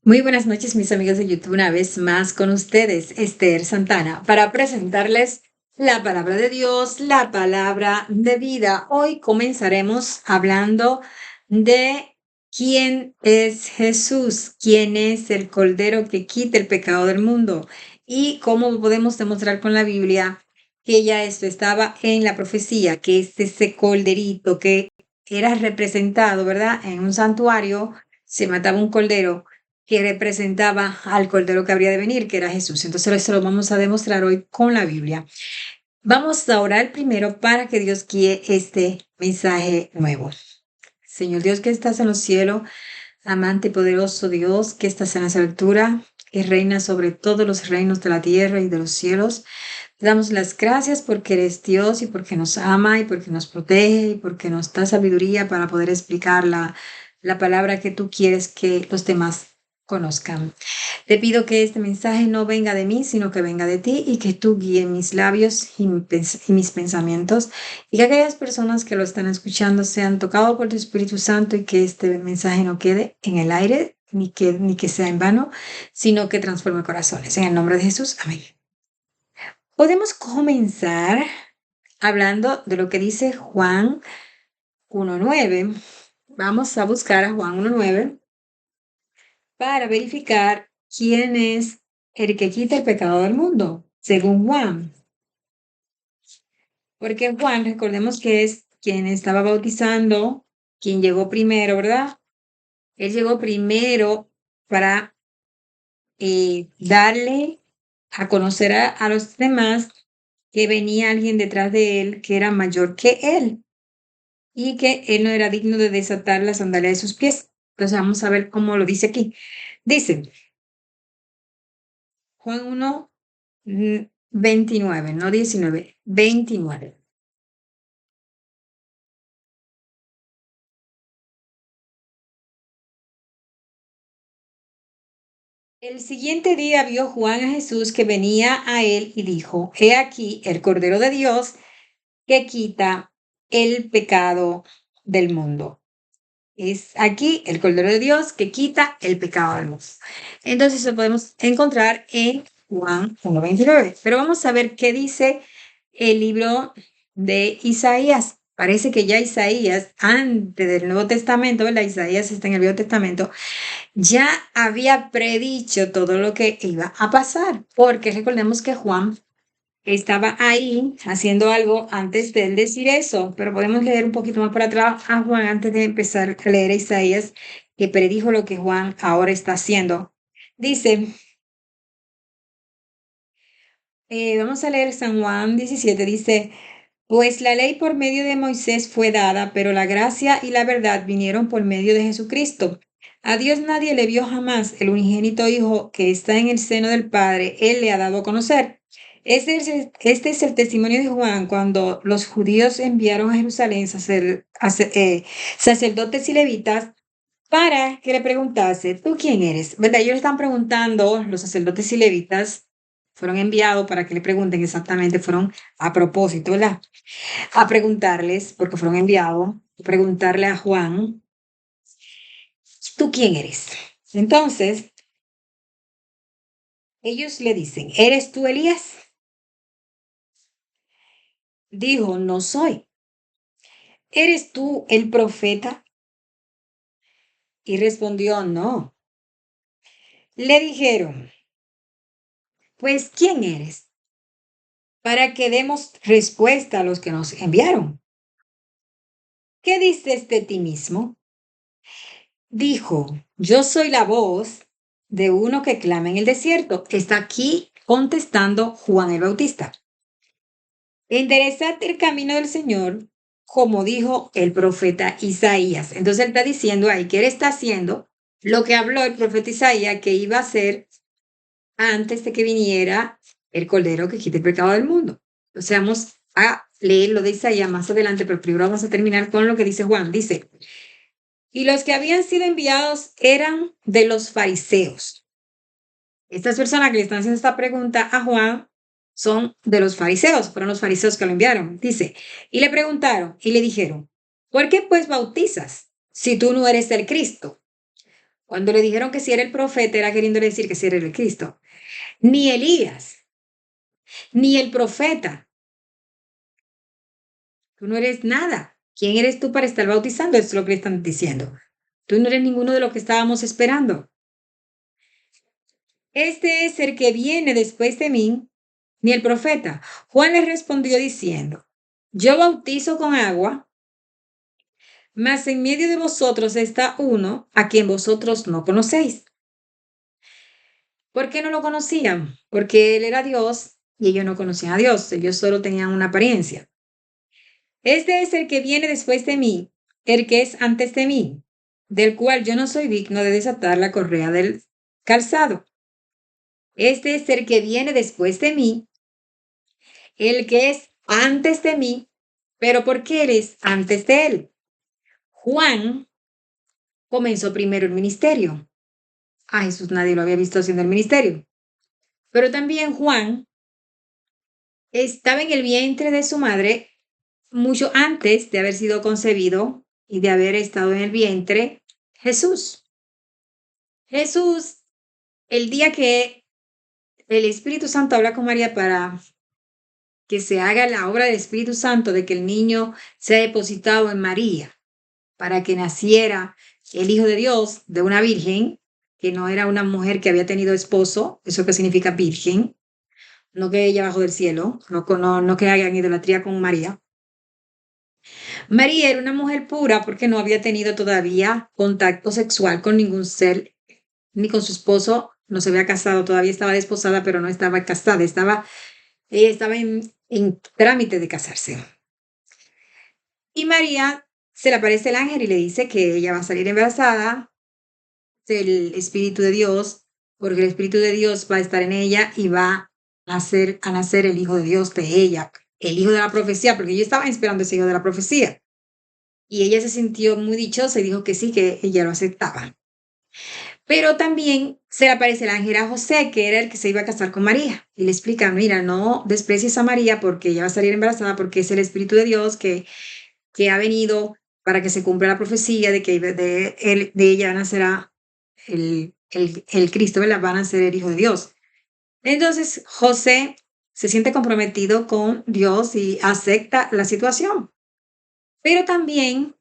Muy buenas noches, mis amigos de YouTube, una vez más con ustedes, Esther Santana, para presentarles la palabra de Dios, la palabra de vida. Hoy comenzaremos hablando de quién es Jesús, quién es el Cordero que quita el pecado del mundo y cómo podemos demostrar con la Biblia que ya esto estaba en la profecía, que es ese corderito que era representado, ¿verdad? En un santuario se mataba un cordero que representaba al Cordero que habría de venir, que era Jesús. Entonces eso lo vamos a demostrar hoy con la Biblia. Vamos a orar primero para que Dios guíe este mensaje nuevo. Señor Dios que estás en los cielos, amante y poderoso Dios que estás en esa altura, que reina sobre todos los reinos de la tierra y de los cielos. Te damos las gracias porque eres Dios y porque nos ama y porque nos protege y porque nos da sabiduría para poder explicar la palabra que tú quieres que los demás conozcan. Te pido que este mensaje no venga de mí, sino que venga de ti y que tú guíes mis labios y mis pensamientos y que aquellas personas que lo están escuchando sean tocados por tu Espíritu Santo y que este mensaje no quede en el aire ni que sea en vano, sino que transforme corazones. En el nombre de Jesús, amén. Podemos comenzar hablando de lo que dice Juan 1:9. Vamos a buscar a Juan 1:9 para verificar quién es el que quita el pecado del mundo, según Juan. Porque Juan, recordemos que es quien estaba bautizando, quien llegó primero, ¿verdad? Él llegó primero para darle a conocer a los demás que venía alguien detrás de él que era mayor que él y que él no era digno de desatar la sandalia de sus pies. Entonces vamos a ver cómo lo dice aquí. Dice Juan 1, 29, no 19, 29. El siguiente día vio Juan a Jesús que venía a él y dijo, he aquí el Cordero de Dios que quita el pecado del mundo. Es aquí el Cordero de Dios que quita el pecado del mundo. Entonces lo podemos encontrar en Juan 1:29. Pero vamos a ver qué dice el libro de Isaías. Parece que ya Isaías, antes del Nuevo Testamento, ¿verdad? Isaías está en el Viejo Testamento, ya había predicho todo lo que iba a pasar, porque recordemos que Juan estaba ahí haciendo algo antes de él decir eso, pero podemos leer un poquito más para atrás a Juan antes de empezar a leer a Isaías, que predijo lo que Juan ahora está haciendo. Dice, vamos a leer San Juan 17, dice, pues la ley por medio de Moisés fue dada, pero la gracia y la verdad vinieron por medio de Jesucristo. A Dios nadie le vio jamás, el unigénito Hijo que está en el seno del Padre, Él le ha dado a conocer. Este es el testimonio de Juan cuando los judíos enviaron a Jerusalén sacerdotes y levitas para que le preguntase, ¿tú quién eres? ¿Verdad? Ellos le están preguntando, los sacerdotes y levitas fueron enviados para que le pregunten exactamente, fueron a propósito, ¿verdad? A preguntarles, porque fueron enviados, a preguntarle a Juan, ¿tú quién eres? Entonces, ellos le dicen, ¿eres tú Elías? Dijo, no soy. ¿Eres tú el profeta? Y respondió, no. Le dijeron, pues, ¿quién eres? Para que demos respuesta a los que nos enviaron. ¿Qué dices de ti mismo? Dijo, yo soy la voz de uno que clama en el desierto. Está aquí contestando Juan el Bautista. Enderezad el camino del Señor, como dijo el profeta Isaías. Entonces él está diciendo ahí que él está haciendo lo que habló el profeta Isaías que iba a hacer antes de que viniera el Cordero que quita el pecado del mundo. Entonces vamos a leer lo de Isaías más adelante, pero primero vamos a terminar con lo que dice Juan. Dice, y los que habían sido enviados eran de los fariseos. Estas personas que le están haciendo esta pregunta a Juan son de los fariseos, fueron los fariseos que lo enviaron. Dice, y le preguntaron y le dijeron, ¿por qué pues bautizas si tú no eres el Cristo? Cuando le dijeron que si era el profeta, era queriéndole decir que si era el Cristo. Ni Elías, ni el profeta. Tú no eres nada. ¿Quién eres tú para estar bautizando? Esto es lo que le están diciendo. Tú no eres ninguno de lo que estábamos esperando. Este es el que viene después de mí, ni el profeta. Juan le respondió diciendo, yo bautizo con agua, mas en medio de vosotros está uno a quien vosotros no conocéis. ¿Por qué no lo conocían? Porque él era Dios y ellos no conocían a Dios, ellos solo tenían una apariencia. Este es el que viene después de mí, el que es antes de mí, del cual yo no soy digno de desatar la correa del calzado. Este es el que viene después de mí, el que es antes de mí, pero ¿por qué eres antes de él? Juan comenzó primero el ministerio. A Jesús nadie lo había visto haciendo el ministerio. Pero también Juan estaba en el vientre de su madre mucho antes de haber sido concebido y de haber estado en el vientre Jesús. Jesús, el día que el Espíritu Santo habla con María para que se haga la obra del Espíritu Santo, de que el niño sea depositado en María, para que naciera el Hijo de Dios de una virgen, que no era una mujer que había tenido esposo, eso que significa virgen, no que ella bajó del cielo, no que hagan idolatría con María. María era una mujer pura porque no había tenido todavía contacto sexual con ningún ser, ni con su esposo, no se había casado, todavía estaba desposada, pero no estaba casada, ella estaba en trámite de casarse. Y María se le aparece el ángel y le dice que ella va a salir embarazada del Espíritu de Dios, porque el Espíritu de Dios va a estar en ella y va a nacer el Hijo de Dios de ella, el Hijo de la profecía, porque yo estaba esperando ese Hijo de la profecía. Y ella se sintió muy dichosa y dijo que sí, que ella lo aceptaba. Pero también se le aparece el ángel a José, que era el que se iba a casar con María. Y le explica, mira, no desprecies a María porque ella va a salir embarazada, porque es el Espíritu de Dios que ha venido para que se cumpla la profecía de que de ella nacerá el Cristo, ¿verdad? Van a ser el Hijo de Dios. Entonces, José se siente comprometido con Dios y acepta la situación. Pero también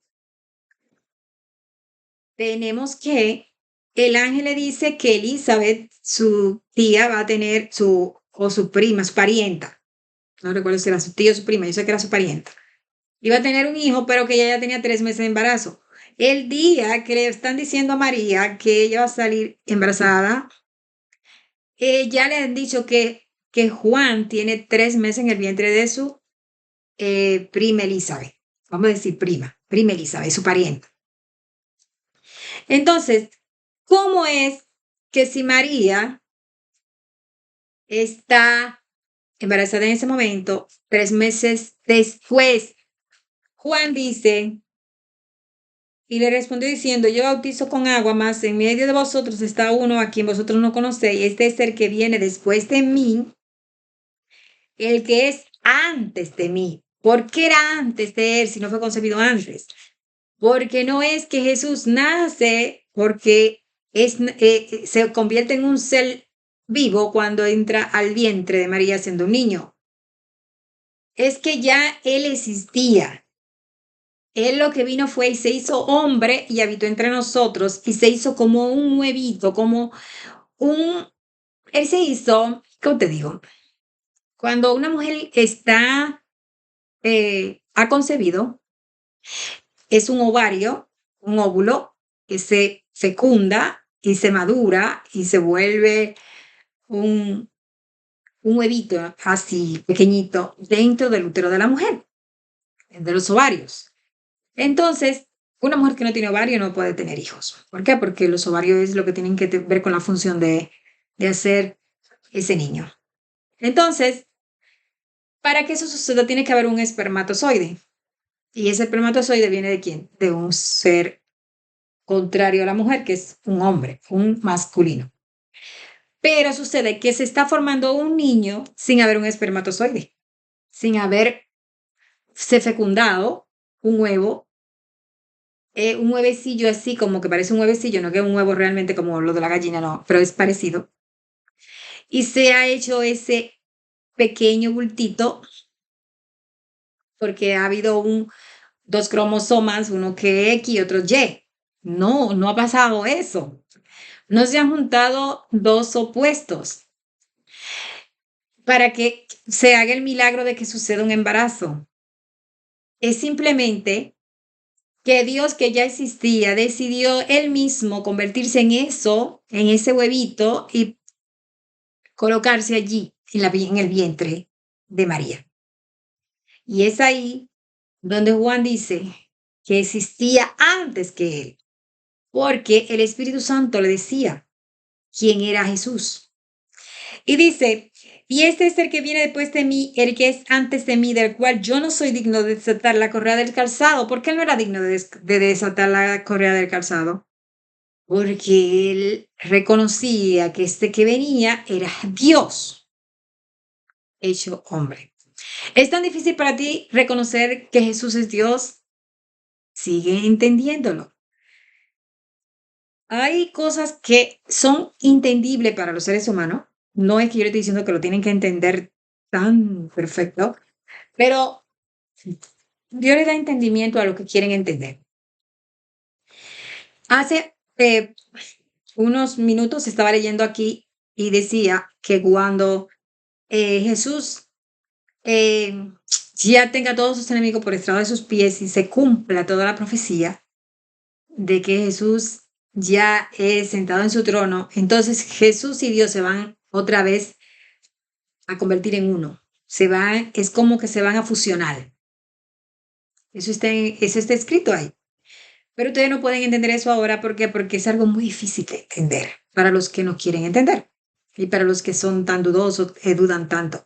tenemos que el ángel le dice que Elizabeth, su tía, va a tener o su prima, su parienta. No recuerdo si era su tía o su prima, yo sé que era su parienta. Iba a tener un hijo, pero que ella ya tenía 3 meses de embarazo. El día que le están diciendo a María que ella va a salir embarazada, ya le han dicho que Juan tiene 3 meses en el vientre de su prima Elizabeth. Vamos a decir prima Elizabeth, su pariente. Entonces, ¿cómo es que si María está embarazada en ese momento, 3 meses después, Juan dice, y le respondió diciendo, yo bautizo con agua, mas en medio de vosotros está uno a quien vosotros no conocéis, este es el que viene después de mí, el que es antes de mí. ¿Por qué era antes de él si no fue concebido antes? Porque no es que Jesús nace porque se convierte en un ser vivo cuando entra al vientre de María siendo un niño. Es que ya él existía. Él lo que vino fue y se hizo hombre y habitó entre nosotros y se hizo como un huevito, como un... Él se hizo, ¿cómo te digo? Cuando una mujer ha concebido, es un ovario, un óvulo que se fecunda y se madura y se vuelve un, un huevito así pequeñito dentro del útero de la mujer, de los ovarios. Entonces, una mujer que no tiene ovario no puede tener hijos. ¿Por qué? Porque los ovarios es lo que tienen que ver con la función de hacer ese niño. Entonces, para que eso suceda, tiene que haber un espermatozoide. Y ese espermatozoide viene de quién? De un ser contrario a la mujer, que es un hombre, un masculino. Pero sucede que se está formando un niño sin haber un espermatozoide, sin haberse fecundado un huevo un huevecillo así, como que parece un huevecillo, no que es un huevo realmente como lo de la gallina, no, pero es parecido. Y se ha hecho ese pequeño bultito porque ha habido dos cromosomas, uno que X y otro Y. No, no ha pasado eso. No se han juntado dos opuestos para que se haga el milagro de que suceda un embarazo. Es simplemente que Dios, que ya existía, decidió él mismo convertirse en eso, en ese huevito y colocarse allí en el vientre de María. Y es ahí donde Juan dice que existía antes que él, porque el Espíritu Santo le decía quién era Jesús. Y dice, y este es el que viene después de mí, el que es antes de mí, del cual yo no soy digno de desatar la correa del calzado. ¿Por qué él no era digno de desatar la correa del calzado? Porque él reconocía que este que venía era Dios hecho hombre. ¿Es tan difícil para ti reconocer que Jesús es Dios? Sigue entendiéndolo. Hay cosas que son entendibles para los seres humanos. No es que yo le estoy diciendo que lo tienen que entender tan perfecto, pero Dios le da entendimiento a lo que quieren entender. Hace unos minutos estaba leyendo aquí y decía que cuando Jesús ya tenga todos sus enemigos por estrado de sus pies y se cumpla toda la profecía de que Jesús ya es sentado en su trono, entonces Jesús y Dios se van otra vez a convertir en uno. Es como que se van a fusionar. Eso está escrito ahí. Pero ustedes no pueden entender eso ahora. ¿Por qué? Porque es algo muy difícil de entender para los que no quieren entender y para los que son tan dudosos, dudan tanto.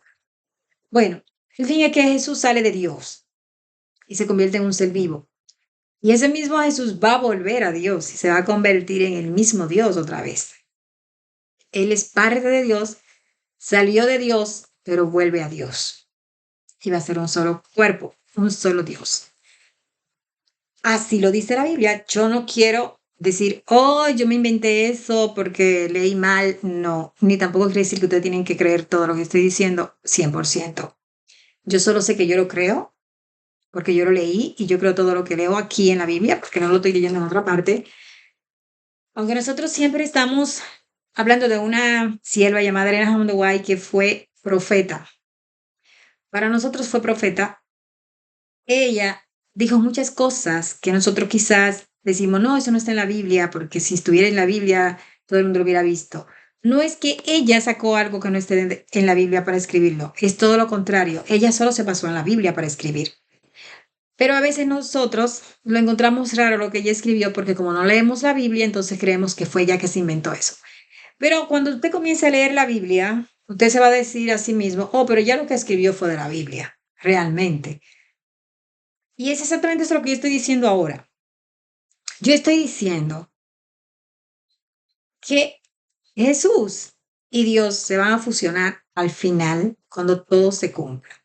Bueno, el fin es que Jesús sale de Dios y se convierte en un ser vivo. Y ese mismo Jesús va a volver a Dios y se va a convertir en el mismo Dios otra vez. Él es parte de Dios, salió de Dios, pero vuelve a Dios. Y va a ser un solo cuerpo, un solo Dios. Así lo dice la Biblia. Yo no quiero decir, oh, yo me inventé eso porque leí mal. No, ni tampoco quiere decir que ustedes tienen que creer todo lo que estoy diciendo 100%. Yo solo sé que yo lo creo porque yo lo leí y yo creo todo lo que leo aquí en la Biblia porque no lo estoy leyendo en otra parte. Aunque nosotros siempre estamos hablando de una sierva llamada Elena Hammond White que fue profeta. Para nosotros fue profeta. Ella dijo muchas cosas que nosotros quizás decimos, no, eso no está en la Biblia, porque si estuviera en la Biblia, todo el mundo lo hubiera visto. No es que ella sacó algo que no esté en la Biblia para escribirlo, es todo lo contrario. Ella solo se basó en la Biblia para escribir. Pero a veces nosotros lo encontramos raro lo que ella escribió, porque como no leemos la Biblia, entonces creemos que fue ella que se inventó eso. Pero cuando usted comience a leer la Biblia, usted se va a decir a sí mismo, oh, pero ya lo que escribió fue de la Biblia, realmente. Y es exactamente eso lo que yo estoy diciendo ahora. Yo estoy diciendo que Jesús y Dios se van a fusionar al final cuando todo se cumpla.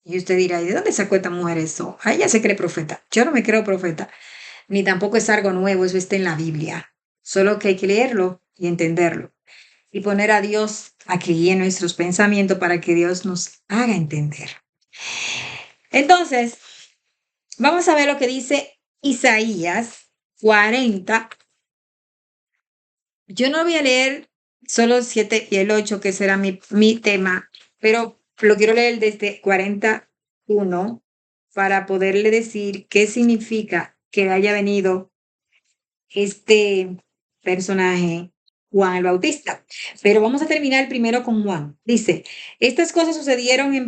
Y usted dirá, ¿y de dónde sacó esta mujer eso? A ella se cree profeta. Yo no me creo profeta, ni tampoco es algo nuevo, eso está en la Biblia. Solo que hay que leerlo y entenderlo. Y poner a Dios aquí en nuestros pensamientos para que Dios nos haga entender. Entonces, vamos a ver lo que dice Isaías 40. Yo no voy a leer solo el 7 y el 8, que será mi tema, pero lo quiero leer desde 41 para poderle decir qué significa que haya venido este personaje, Juan el Bautista. Pero vamos a terminar primero con Juan. Dice, estas cosas sucedieron en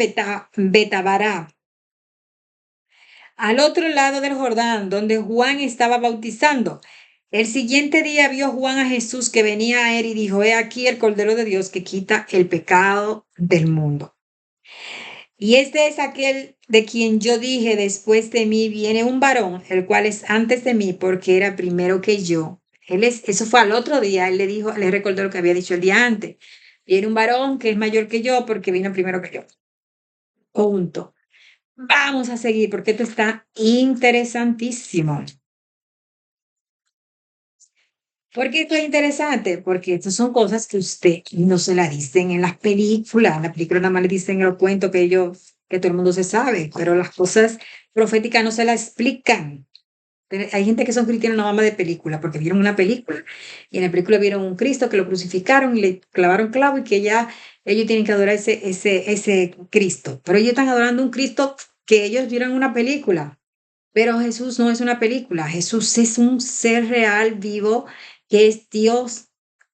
Betabara, al otro lado del Jordán, donde Juan estaba bautizando. El siguiente día vio Juan a Jesús que venía a él y dijo, he aquí el Cordero de Dios que quita el pecado del mundo. Y este es aquel de quien yo dije, después de mí viene un varón, el cual es antes de mí, porque era primero que yo. Eso fue al otro día, él le dijo, le recordó lo que había dicho el día antes. Viene un varón que es mayor que yo, porque vino primero que yo. Punto. Vamos a seguir, porque esto está interesantísimo. ¿Por qué esto es interesante? Porque estas son cosas que usted no se la dicen en las películas. En la película nada más le dicen los cuentos que todo el mundo se sabe, pero las cosas proféticas no se las explican. Hay gente que son cristianos nada más de película, porque vieron una película y en la película vieron un Cristo que lo crucificaron y le clavaron clavo y que ya ellos tienen que adorar ese Cristo. Pero ellos están adorando un Cristo que ellos vieron en una película. Pero Jesús no es una película, Jesús es un ser real, vivo, que es Dios,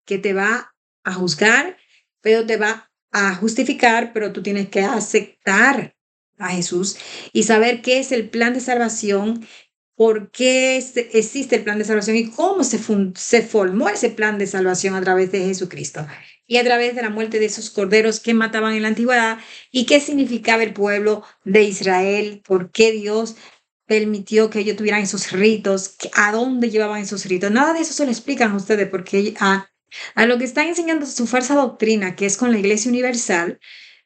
que te va a juzgar, pero te va a justificar, pero tú tienes que aceptar a Jesús y saber qué es el plan de salvación, por qué existe el plan de salvación y cómo se formó ese plan de salvación a través de Jesucristo y a través de la muerte de esos corderos que mataban en la antigüedad y qué significaba el pueblo de Israel, por qué Dios permitió que ellos tuvieran esos ritos, a dónde llevaban esos ritos. Nada de eso se lo explican a ustedes porque a lo que están enseñando su falsa doctrina, que es con la Iglesia Universal,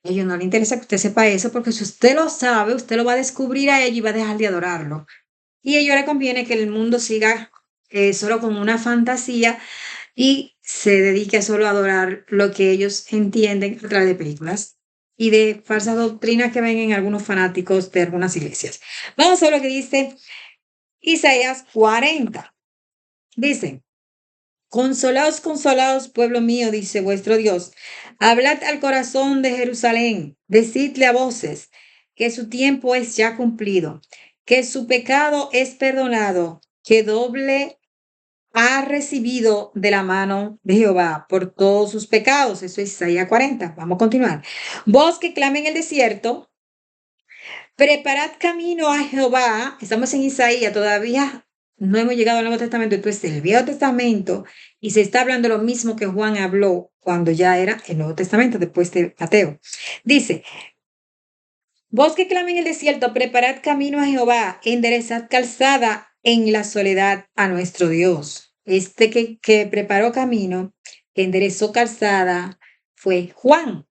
a ellos no les interesa que usted sepa eso porque si usted lo sabe, usted lo va a descubrir a ellos y va a dejar de adorarlo. Y a ellos les conviene que el mundo siga solo con una fantasía y se dedique a solo adorar lo que ellos entienden a través de películas y de falsas doctrinas que ven en algunos fanáticos de algunas iglesias. Vamos a ver lo que dice Isaías 40. Dice, consolaos, consolaos, pueblo mío, dice vuestro Dios. Hablad al corazón de Jerusalén, decidle a voces que su tiempo es ya cumplido, que su pecado es perdonado, que doble ha recibido de la mano de Jehová por todos sus pecados. Eso es Isaías 40. Vamos a continuar. Vos que clame en el desierto, preparad camino a Jehová. Estamos en Isaías, todavía no hemos llegado al Nuevo Testamento, entonces el Viejo Testamento, y se está hablando lo mismo que Juan habló cuando ya era el Nuevo Testamento, después de Mateo. Dice, vos que clame en el desierto, preparad camino a Jehová, enderezad calzada en la soledad a nuestro Dios. Este que preparó camino, que enderezó calzada, fue Juan,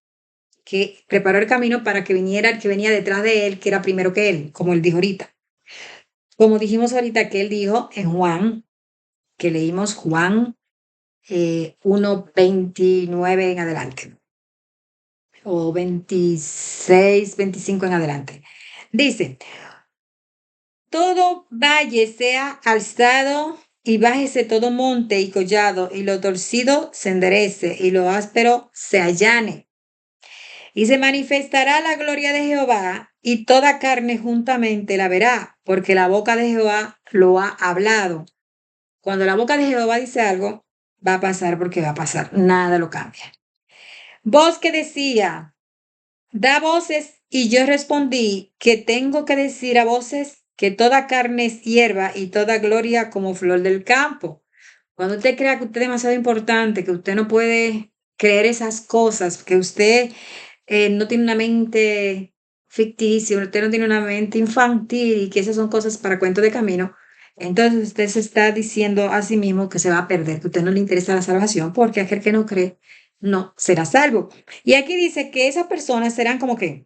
que preparó el camino para que viniera el que venía detrás de él, que era primero que él, como él dijo ahorita. Como dijimos ahorita que él dijo en Juan, que leímos Juan 1:29 en adelante, o 26, 25 en adelante. Dice, todo valle sea alzado y bájese todo monte y collado, y lo torcido se enderece y lo áspero se allane. Y se manifestará la gloria de Jehová, y toda carne juntamente la verá, porque la boca de Jehová lo ha hablado. Cuando la boca de Jehová dice algo, va a pasar porque va a pasar, nada lo cambia. Voz que decía, da voces, y yo respondí que tengo que decir a voces que toda carne es hierba y toda gloria como flor del campo. Cuando usted crea que usted es demasiado importante, que usted no puede creer esas cosas, que usted no tiene una mente ficticia, usted no tiene una mente infantil y que esas son cosas para cuento de camino, entonces usted se está diciendo a sí mismo que se va a perder, que a usted no le interesa la salvación, porque aquel que no cree no será salvo. Y aquí dice que esas personas serán como que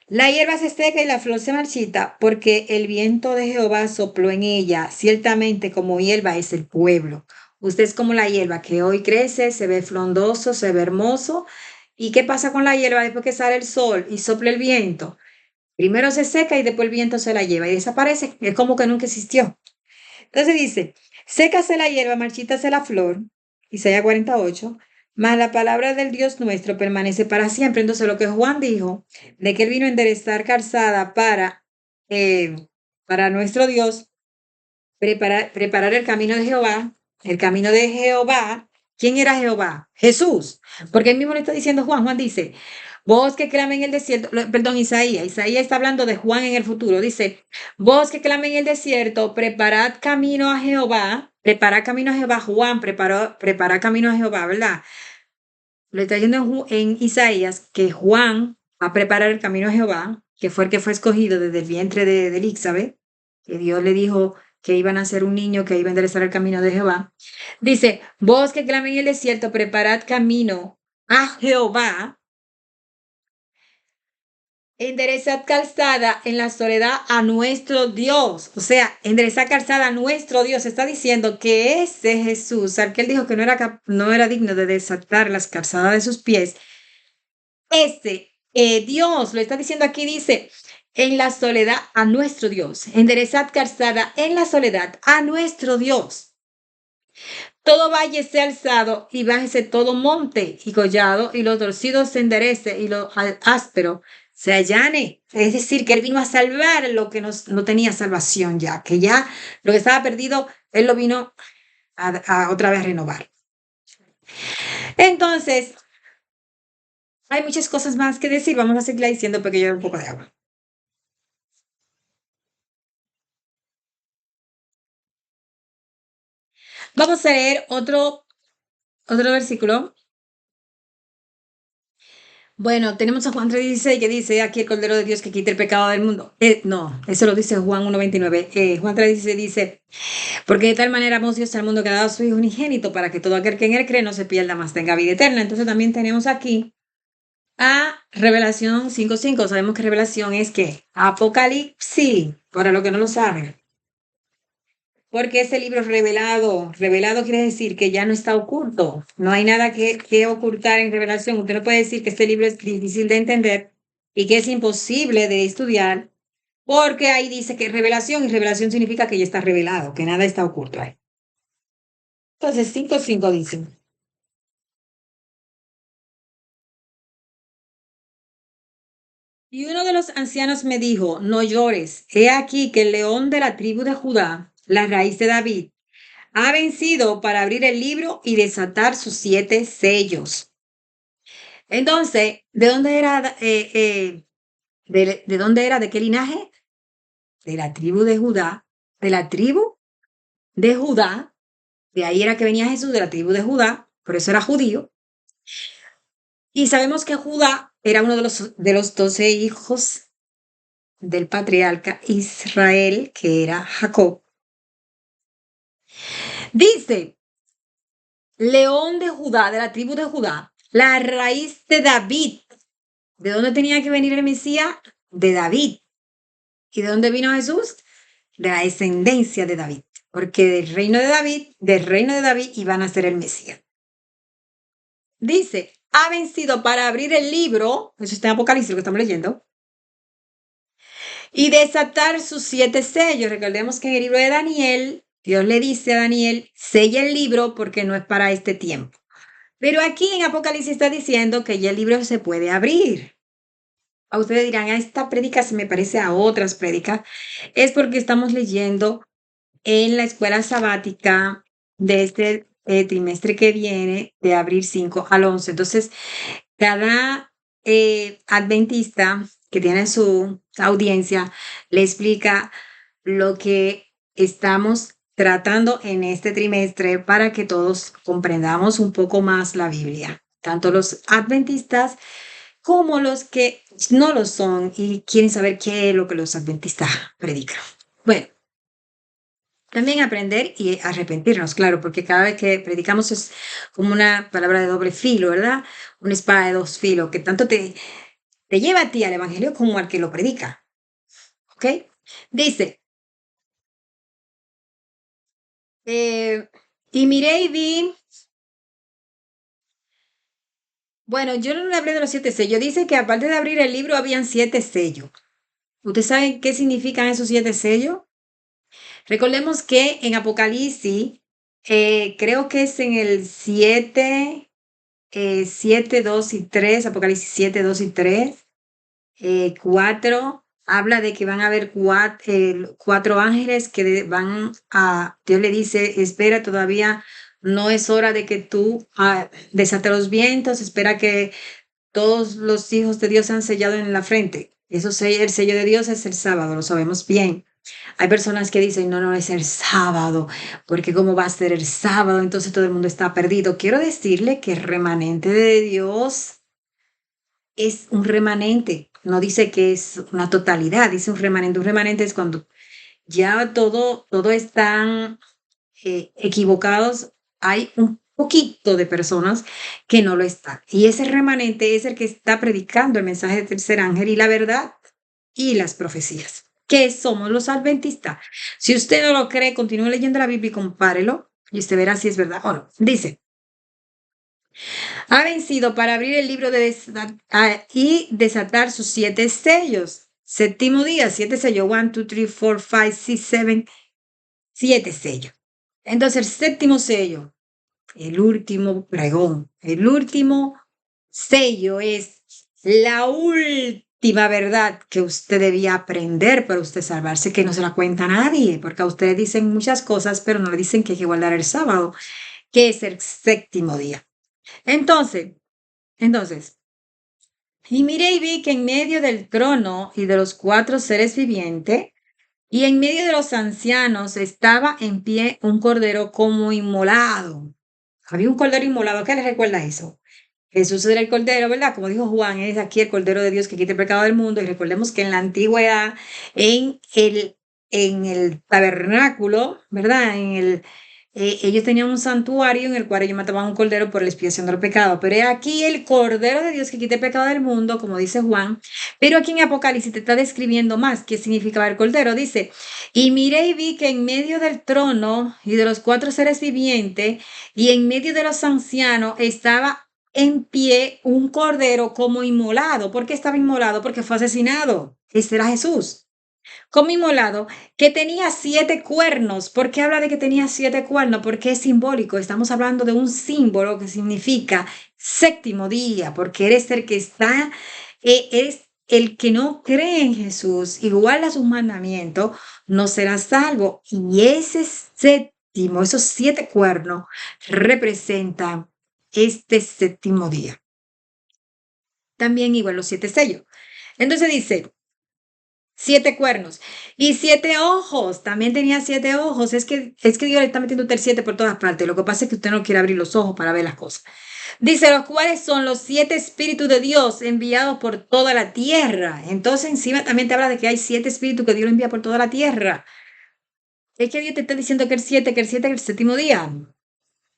la hierba se seca y la flor se marchita, porque el viento de Jehová sopló en ella. Ciertamente como hierba es el pueblo. Usted es como la hierba que hoy crece, se ve frondoso, se ve hermoso. ¿Y qué pasa con la hierba después que sale el sol y sopla el viento? Primero se seca y después el viento se la lleva y desaparece. Es como que nunca existió. Entonces dice, sécase la hierba, marchítase la flor, Isaías 48, mas la palabra del Dios nuestro permanece para siempre. Entonces lo que Juan dijo, de que él vino a enderezar calzada para nuestro Dios, preparar el camino de Jehová. ¿Quién era Jehová? Jesús. Porque él mismo le está diciendo Juan. Juan dice, vos que clame en el desierto, perdón, Isaías está hablando de Juan en el futuro. Dice, vos que clame en el desierto, preparad camino a Jehová, preparad camino a Jehová. Juan preparó camino a Jehová, ¿verdad? Lo está diciendo en Isaías que Juan va a preparar el camino a Jehová, que fue el que fue escogido desde el vientre de Elizabeth, que Dios le dijo que iban a ser un niño que iba a enderezar el camino de Jehová. Dice, vos que clamen en el desierto, preparad camino a Jehová. Enderezad calzada en la soledad a nuestro Dios. O sea, enderezad calzada a nuestro Dios. Está diciendo que ese Jesús, al que él dijo que no era digno de desatar las calzadas de sus pies, ese Dios, lo está diciendo aquí, dice, en la soledad a nuestro Dios. Enderezad calzada en la soledad a nuestro Dios. Todo valle sea alzado y bájese todo monte y collado y lo torcido se enderece y lo áspero se allane. Es decir, que él vino a salvar lo que no tenía salvación ya, que ya lo que estaba perdido, él lo vino a otra vez renovar. Entonces, hay muchas cosas más que decir. Vamos a seguir diciendo porque yo un poco de agua. Vamos a leer otro versículo. Bueno, tenemos a Juan 3:16 que dice, aquí el Cordero de Dios que quita el pecado del mundo. No, eso lo dice Juan 1:29. Juan 3:16 dice, porque de tal manera amó Dios al mundo que ha dado a su Hijo unigénito para que todo aquel que en él cree no se pierda, más tenga vida eterna. Entonces también tenemos aquí a Revelación 5:5. Sabemos que Revelación es que Apocalipsis, para los que no lo saben. Porque ese libro revelado, revelado quiere decir que ya no está oculto. No hay nada que ocultar en revelación. Usted no puede decir que este libro es difícil de entender y que es imposible de estudiar, porque ahí dice que es revelación y revelación significa que ya está revelado, que nada está oculto ahí. Entonces, 5:5 dice. Y uno de los ancianos me dijo, no llores, he aquí que el león de la tribu de Judá, la raíz de David, ha vencido para abrir el libro y desatar sus 7 sellos. Entonces, ¿de dónde era, de dónde era, de qué linaje? De la tribu de Judá, de la tribu de Judá, de ahí era que venía Jesús, de la tribu de Judá, por eso era judío. Y sabemos que Judá era uno de los 12 hijos del patriarca Israel, que era Jacob. Dice, león de Judá, de la tribu de Judá, la raíz de David. ¿De dónde tenía que venir el Mesías? De David. ¿Y de dónde vino Jesús? De la descendencia de David. Porque del reino de David iban a ser el Mesías. Dice, ha vencido para abrir el libro, eso está en Apocalipsis, lo que estamos leyendo, y desatar sus 7 sellos. Recordemos que en el libro de Daniel, Dios le dice a Daniel, sella el libro porque no es para este tiempo. Pero aquí en Apocalipsis está diciendo que ya el libro se puede abrir. A ustedes dirán, a esta prédica se me parece a otras prédicas. Es porque estamos leyendo en la escuela sabática de este trimestre que viene, de abril 5 al 11. Entonces, cada adventista que tiene su audiencia le explica lo que estamos tratando en este trimestre para que todos comprendamos un poco más la Biblia, tanto los adventistas como los que no lo son y quieren saber qué es lo que los adventistas predican. Bueno, también aprender y arrepentirnos, claro, porque cada vez que predicamos es como una palabra de doble filo, ¿verdad? Una espada de 2 filos, que tanto te lleva a ti al evangelio como al que lo predica. ¿Ok? Dice, y miré y vi, bueno, yo no le hablé de los 7 sellos, dice que aparte de abrir el libro habían 7 sellos. ¿Ustedes saben qué significan esos 7 sellos? Recordemos que en Apocalipsis, creo que es en el 7, 2 y 3, Apocalipsis 7, 2 y 3, 4, habla de que van a haber 4 ángeles que Dios le dice, espera, todavía no es hora de que tú desates los vientos, espera que todos los hijos de Dios sean sellados en la frente. El sello de Dios es el sábado, lo sabemos bien. Hay personas que dicen, no, no es el sábado, porque ¿cómo va a ser el sábado? Entonces todo el mundo está perdido. Quiero decirle que el remanente de Dios es un remanente. No dice que es una totalidad, dice un remanente. Un remanente es cuando ya todo están equivocados. Hay poquito de personas que no lo están. Y ese remanente es el que está predicando el mensaje del tercer ángel y la verdad y las profecías, que somos los adventistas. Si usted no lo cree, continúe leyendo la Biblia y compárelo y usted verá si es verdad o no. Dice, ha vencido para abrir el libro y desatar sus 7 sellos. Séptimo día, 7 sellos. 1, 2, 3, 4, 5, 6, 7, 7 sellos. Entonces, el séptimo sello, el último pregón, el último sello es la última verdad que usted debía aprender para usted salvarse, que no se la cuenta a nadie, porque a ustedes dicen muchas cosas, pero no le dicen que hay que guardar el sábado, que es el séptimo día. Entonces, y miré y vi que en medio del trono y de los 4 seres vivientes, y en medio de los ancianos estaba en pie un cordero como inmolado. Había un cordero inmolado. ¿Qué les recuerda eso? Jesús era el cordero, ¿verdad? Como dijo Juan, es aquí el cordero de Dios que quita el pecado del mundo. Y recordemos que en la antigüedad, en el tabernáculo, ¿verdad? Ellos tenían un santuario en el cual ellos mataban un cordero por la expiación del pecado. Pero es aquí el cordero de Dios que quita el pecado del mundo, como dice Juan. Pero aquí en Apocalipsis te está describiendo más qué significaba el cordero. Dice, y miré y vi que en medio del trono y de los 4 seres vivientes y en medio de los ancianos estaba en pie un cordero como inmolado. ¿Por qué estaba inmolado? Porque fue asesinado. Este era Jesús. Como inmolado, que tenía 7 cuernos. ¿Por qué habla de que tenía 7 cuernos? Porque es simbólico. Estamos hablando de un símbolo que significa séptimo día, porque eres el que está, eres el que no cree en Jesús y guarda sus mandamientos, no será salvo. Y ese séptimo, esos 7 cuernos, representan este séptimo día. También igual los 7 sellos. Entonces dice, 7 cuernos y 7 ojos. También tenía 7 ojos. Es que Dios le está metiendo usted el 7 por todas partes. Lo que pasa es que usted no quiere abrir los ojos para ver las cosas. Dice, los cuales son los 7 espíritus de Dios enviados por toda la tierra. Entonces encima también te habla de que hay 7 espíritus que Dios envía por toda la tierra. Es que Dios te está diciendo que que el 7 es el séptimo día.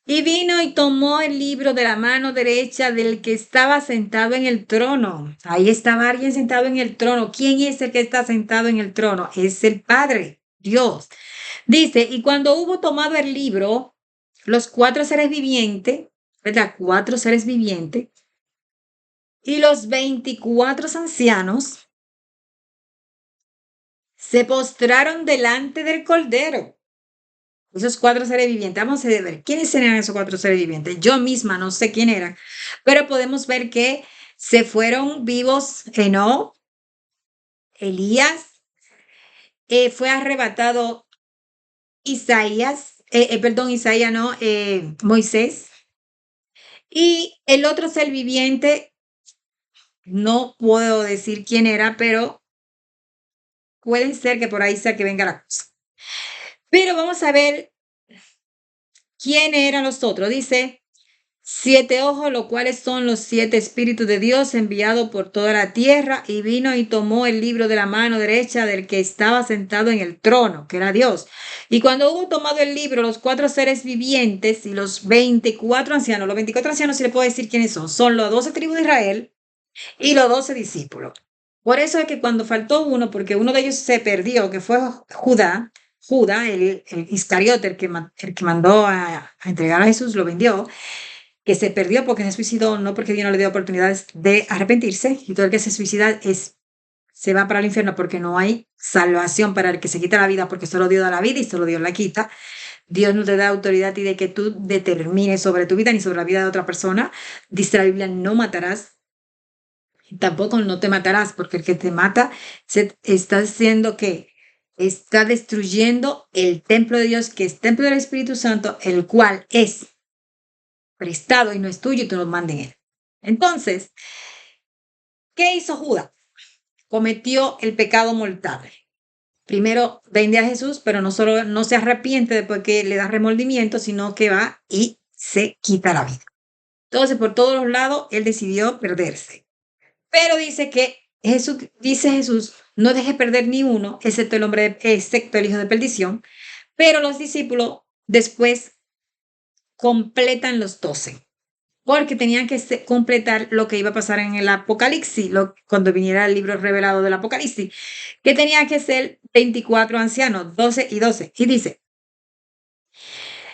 Y vino y tomó el libro de la mano derecha del que estaba sentado en el trono. Ahí estaba alguien sentado en el trono. ¿Quién es el que está sentado en el trono? Es el Padre, Dios. Dice, y cuando hubo tomado el libro, los 4 seres vivientes, ¿verdad? 4 seres vivientes, y los 24 ancianos se postraron delante del Cordero. Esos 4 seres vivientes, vamos a ver quiénes eran esos 4 seres vivientes. Yo misma no sé quién eran, pero podemos ver que se fueron vivos Enoc, Elías, fue arrebatado Isaías, Isaías no, Moisés. Y el otro ser viviente, no puedo decir quién era, pero puede ser que por ahí sea que venga la cosa. Pero vamos a ver quién eran los otros. Dice, 7 ojos, los cuales son los 7 espíritus de Dios enviados por toda la tierra, y vino y tomó el libro de la mano derecha del que estaba sentado en el trono, que era Dios. Y cuando hubo tomado el libro, los 4 seres vivientes y los 24 ancianos, los 24 ancianos, si le puedo decir quiénes son los 12 tribus de Israel y los 12 discípulos. Por eso es que cuando faltó uno, porque uno de ellos se perdió, que fue Judá, el Iscariote, el que mandó a entregar a Jesús, lo vendió, que se perdió porque se suicidó, no porque Dios no le dio oportunidades de arrepentirse, y todo el que se suicida se va para el infierno porque no hay salvación para el que se quita la vida, porque solo Dios da la vida y solo Dios la quita. Dios no te da autoridad y de que tú determines sobre tu vida ni sobre la vida de otra persona. Dice la Biblia, no matarás. Tampoco no te matarás, porque el que te mata se está haciendo que está destruyendo el templo de Dios, que es templo del Espíritu Santo, el cual es prestado y no es tuyo y tú lo mandes en él. Entonces, ¿qué hizo Judas? Cometió el pecado mortal. Primero vende a Jesús, pero no solo no se arrepiente después que le da remordimiento, sino que va y se quita la vida. Entonces, por todos los lados, él decidió perderse. Pero dice que Jesús, no deje perder ni uno, excepto el hijo de perdición. Pero los discípulos después completan los 12, porque tenían que completar lo que iba a pasar en el Apocalipsis, cuando viniera el libro revelado del Apocalipsis, que tenía que ser 24 ancianos, 12 y 12. Y dice,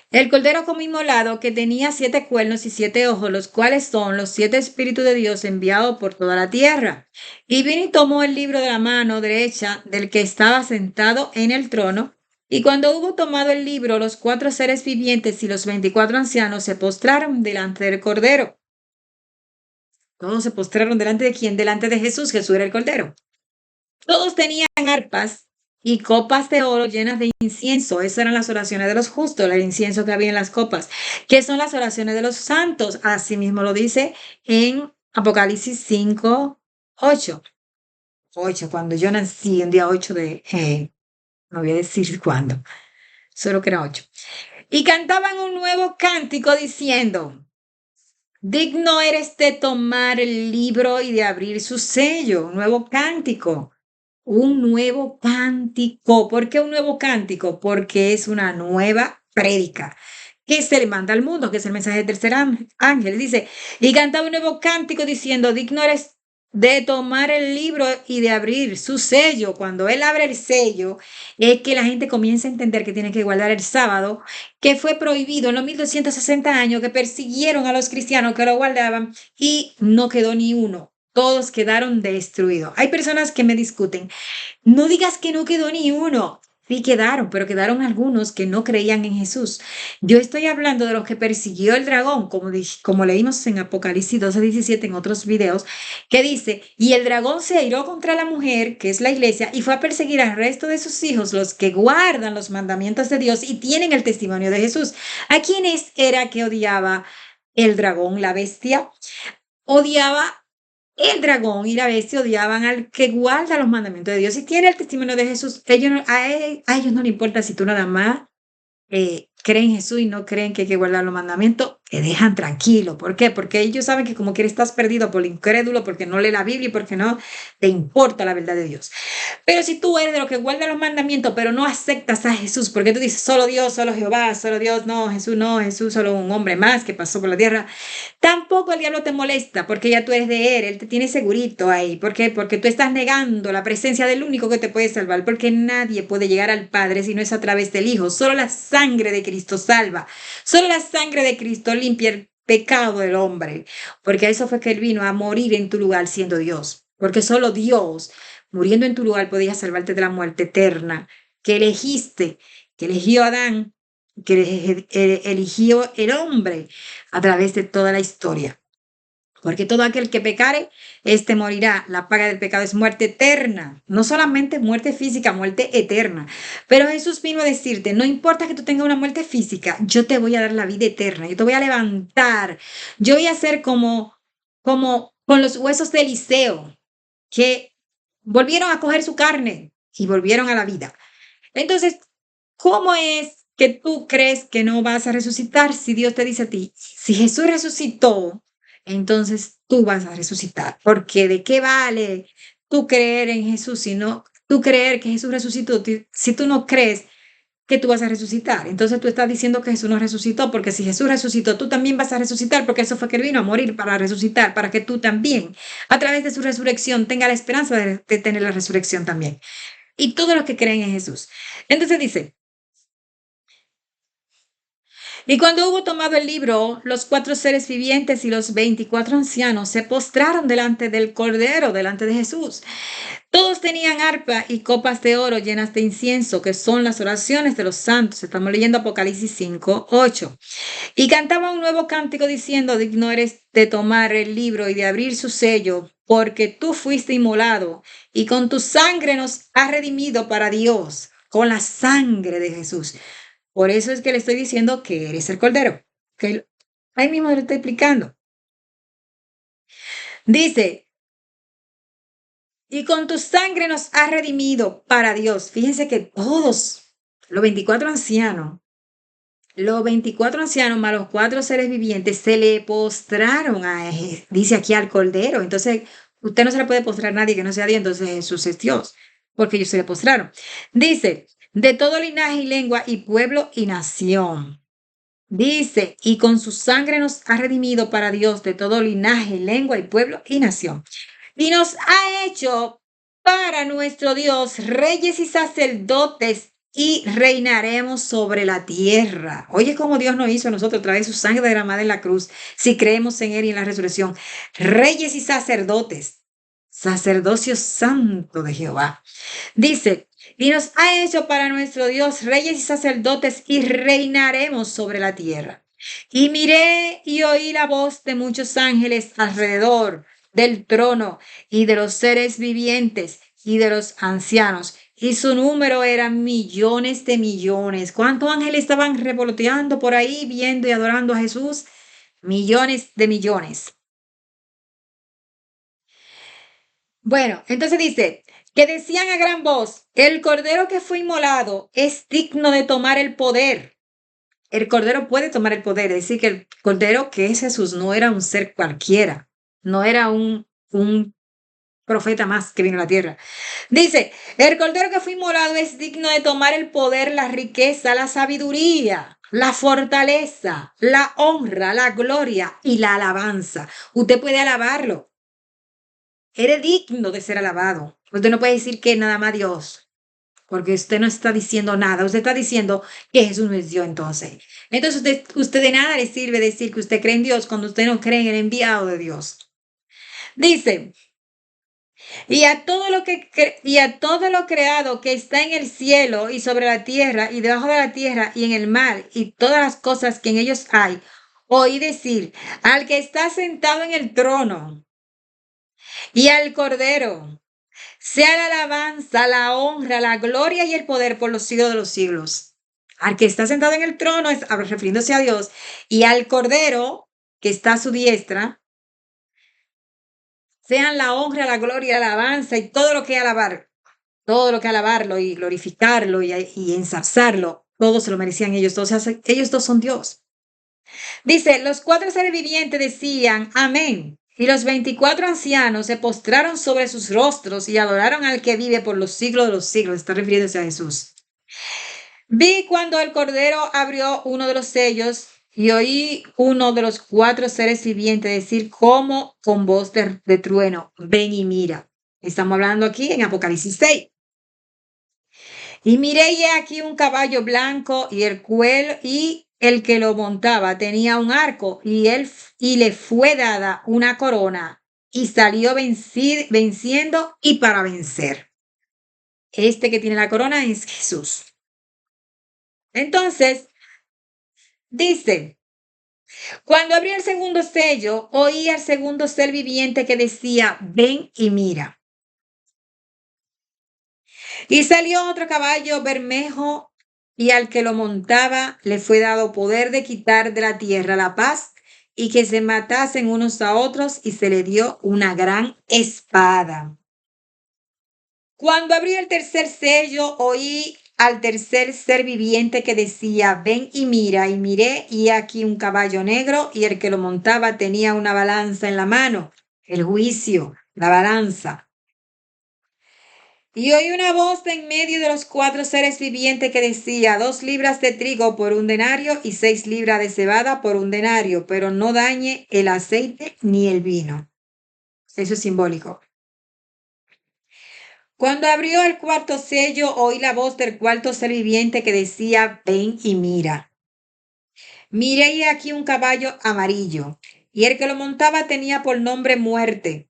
el cordero como inmolado que tenía 7 cuernos y 7 ojos, los cuales son los 7 espíritus de Dios enviados por toda la tierra. Y vino y tomó el libro de la mano derecha del que estaba sentado en el trono. Y cuando hubo tomado el libro, los 4 seres vivientes y los 24 ancianos se postraron delante del cordero. Todos se postraron delante de quién? Delante de Jesús. Jesús era el cordero. Todos tenían arpas y copas de oro llenas de incienso. Esas eran las oraciones de los justos, el incienso que había en las copas, que son las oraciones de los santos. Asimismo lo dice en Apocalipsis 5, 8. 8, cuando yo nací, un día 8 no voy a decir cuándo, solo que era 8. Y cantaban un nuevo cántico diciendo, digno eres de tomar el libro y de abrir su sello. Un nuevo cántico. Un nuevo cántico. ¿Por qué un nuevo cántico? Porque es una nueva prédica que se le manda al mundo, que es el mensaje del tercer ángel. Dice, y cantaba un nuevo cántico diciendo, digno eres de tomar el libro y de abrir su sello. Cuando él abre el sello, es que la gente comienza a entender que tiene que guardar el sábado, que fue prohibido en los 1260 años, que persiguieron a los cristianos que lo guardaban y no quedó ni uno. Todos quedaron destruidos. Hay personas que me discuten. No digas que no quedó ni uno. Sí quedaron, pero quedaron algunos que no creían en Jesús. Yo estoy hablando de los que persiguió el dragón, como leímos en Apocalipsis 12:17 en otros videos, que dice, y el dragón se airó contra la mujer, que es la iglesia, y fue a perseguir al resto de sus hijos, los que guardan los mandamientos de Dios y tienen el testimonio de Jesús. ¿A quiénes era que odiaba el dragón, la bestia? Odiaba el dragón y la bestia odiaban al que guarda los mandamientos de Dios y tiene el testimonio de Jesús. A ellos no les importa si tú nada más creen en Jesús y no creen que hay que guardar los mandamientos, te dejan tranquilo. ¿Por qué? Porque ellos saben que como quiera estás perdido por el incrédulo, porque no lee la Biblia y porque no te importa la verdad de Dios. Pero si tú eres de los que guarda los mandamientos, pero no aceptas a Jesús, porque tú dices, solo Dios, solo Jehová, solo Dios, no, Jesús solo un hombre más que pasó por la tierra, tampoco el diablo te molesta, porque ya tú eres de él te tiene segurito ahí. ¿Por qué? Porque tú estás negando la presencia del único que te puede salvar, porque nadie puede llegar al Padre si no es a través del Hijo. Solo la sangre de Cristo salva, solo la sangre de Cristo limpia el pecado del hombre, porque a eso fue que él vino a morir en tu lugar siendo Dios, porque solo Dios muriendo en tu lugar podía salvarte de la muerte eterna que elegiste, que eligió Adán, que eligió el hombre a través de toda la historia. Porque todo aquel que pecare, este morirá. La paga del pecado es muerte eterna. No solamente muerte física, muerte eterna. Pero Jesús vino a decirte, no importa que tú tengas una muerte física, yo te voy a dar la vida eterna. Yo te voy a levantar. Yo voy a ser como con los huesos de Eliseo, que volvieron a coger su carne y volvieron a la vida. Entonces, ¿cómo es que tú crees que no vas a resucitar si Dios te dice a ti, si Jesús resucitó, entonces tú vas a resucitar? Porque ¿de qué vale tú creer en Jesús si no, tú creer que Jesús resucitó, si tú no crees que tú vas a resucitar? Entonces tú estás diciendo que Jesús no resucitó, porque si Jesús resucitó, tú también vas a resucitar, porque eso fue que él vino a morir para resucitar, para que tú también, a través de su resurrección, tengas la esperanza de tener la resurrección también. Y todos los que creen en Jesús. Entonces dice, y cuando hubo tomado el libro, los 4 seres vivientes y los 24 ancianos se postraron delante del Cordero, delante de Jesús. Todos tenían arpa y copas de oro llenas de incienso, que son las oraciones de los santos. Estamos leyendo Apocalipsis 5, 8. Y cantaba un nuevo cántico diciendo, digno eres de tomar el libro y de abrir su sello, porque tú fuiste inmolado y con tu sangre nos has redimido para Dios, con la sangre de Jesús. Por eso es que le estoy diciendo que eres el Cordero. Que ahí mismo le estoy explicando. Dice, y con tu sangre nos has redimido para Dios. Fíjense que todos, los 24 ancianos, más los 4 seres vivientes, se le postraron dice aquí al Cordero. Entonces, usted no se le puede postrar a nadie que no sea Dios, entonces Jesús es Dios, porque ellos se le postraron. Dice, de todo linaje y lengua y pueblo y nación. Dice, y con su sangre nos ha redimido para Dios de todo linaje, lengua y pueblo y nación. Y nos ha hecho para nuestro Dios reyes y sacerdotes y reinaremos sobre la tierra. Oye, cómo Dios nos hizo a nosotros a través de su sangre derramada en la cruz, si creemos en Él y en la resurrección. Reyes y sacerdotes, sacerdocio santo de Jehová. Dice, y nos ha hecho para nuestro Dios reyes y sacerdotes y reinaremos sobre la tierra. Y miré y oí la voz de muchos ángeles alrededor del trono y de los seres vivientes y de los ancianos. Y su número era millones de millones. ¿Cuántos ángeles estaban revoloteando por ahí viendo y adorando a Jesús? Millones de millones. Bueno, entonces dice que decían a gran voz, el cordero que fue inmolado es digno de tomar el poder. El cordero puede tomar el poder, es decir, que el cordero que es Jesús no era un ser cualquiera, no era un profeta más que vino a la tierra. Dice, el cordero que fue inmolado es digno de tomar el poder, la riqueza, la sabiduría, la fortaleza, la honra, la gloria y la alabanza. Usted puede alabarlo. Eres digno de ser alabado. Usted no puede decir que nada más Dios, porque usted no está diciendo nada. Usted está diciendo que Jesús no es Dios entonces. Entonces usted de nada le sirve decir que usted cree en Dios cuando usted no cree en el enviado de Dios. Dice, y a todo lo creado que está en el cielo y sobre la tierra y debajo de la tierra y en el mar y todas las cosas que en ellos hay, oí decir, al que está sentado en el trono y al cordero, sea la alabanza, la honra, la gloria y el poder por los siglos de los siglos. Al que está sentado en el trono, refiriéndose a Dios, y al Cordero, que está a su diestra, sean la honra, la gloria, la alabanza y todo lo que alabar, todo lo que alabarlo y glorificarlo y ensalzarlo, todo se lo merecían ellos dos. O sea, ellos dos son Dios. Dice, los cuatro seres vivientes decían, amén. Y los 24 ancianos se postraron sobre sus rostros y adoraron al que vive por los siglos de los siglos. Está refiriéndose a Jesús. Vi cuando el Cordero abrió uno de los sellos y oí uno de los cuatro seres vivientes decir como con voz de trueno, ven y mira. Estamos hablando aquí en Apocalipsis 6. Y miré y he aquí un caballo blanco y el que lo montaba tenía un arco y le fue dada una corona y salió venciendo y para vencer. Este que tiene la corona es Jesús. Entonces, dice, cuando abrió el segundo sello, oí al segundo ser viviente que decía, ven y mira. Y salió otro caballo bermejo y al que lo montaba le fue dado poder de quitar de la tierra la paz y que se matasen unos a otros y se le dio una gran espada. Cuando abrió el tercer sello, oí al tercer ser viviente que decía, ven y mira, y miré, y aquí un caballo negro, y el que lo montaba tenía una balanza en la mano, el juicio, la balanza. Y oí una voz de en medio de los cuatro seres vivientes que decía, 2 libras de trigo por un denario y 6 libras de cebada por un denario, pero no dañe el aceite ni el vino. Eso es simbólico. Cuando abrió el cuarto sello, oí la voz del cuarto ser viviente que decía, ven y mira. Miré y aquí un caballo amarillo, y el que lo montaba tenía por nombre muerte,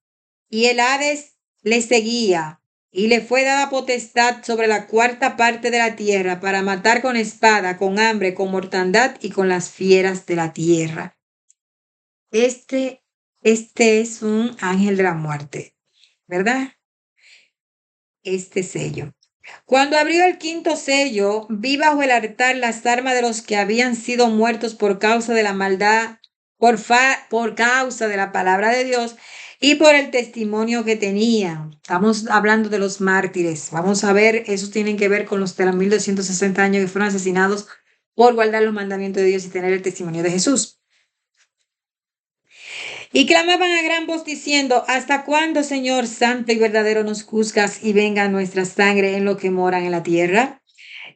y el Hades le seguía, y le fue dada potestad sobre la cuarta parte de la tierra para matar con espada, con hambre, con mortandad y con las fieras de la tierra. Este es un ángel de la muerte, ¿verdad? Este sello. Cuando abrió el quinto sello, vi bajo el altar las armas de los que habían sido muertos por causa de la maldad, por causa de la palabra de Dios y por el testimonio que tenían. Estamos hablando de los mártires. Vamos a ver, esos tienen que ver con los de los 1260 años que fueron asesinados por guardar los mandamientos de Dios y tener el testimonio de Jesús. Y clamaban a gran voz diciendo, ¿hasta cuándo, Señor santo y verdadero, nos juzgas y venga nuestra sangre en lo que moran en la tierra?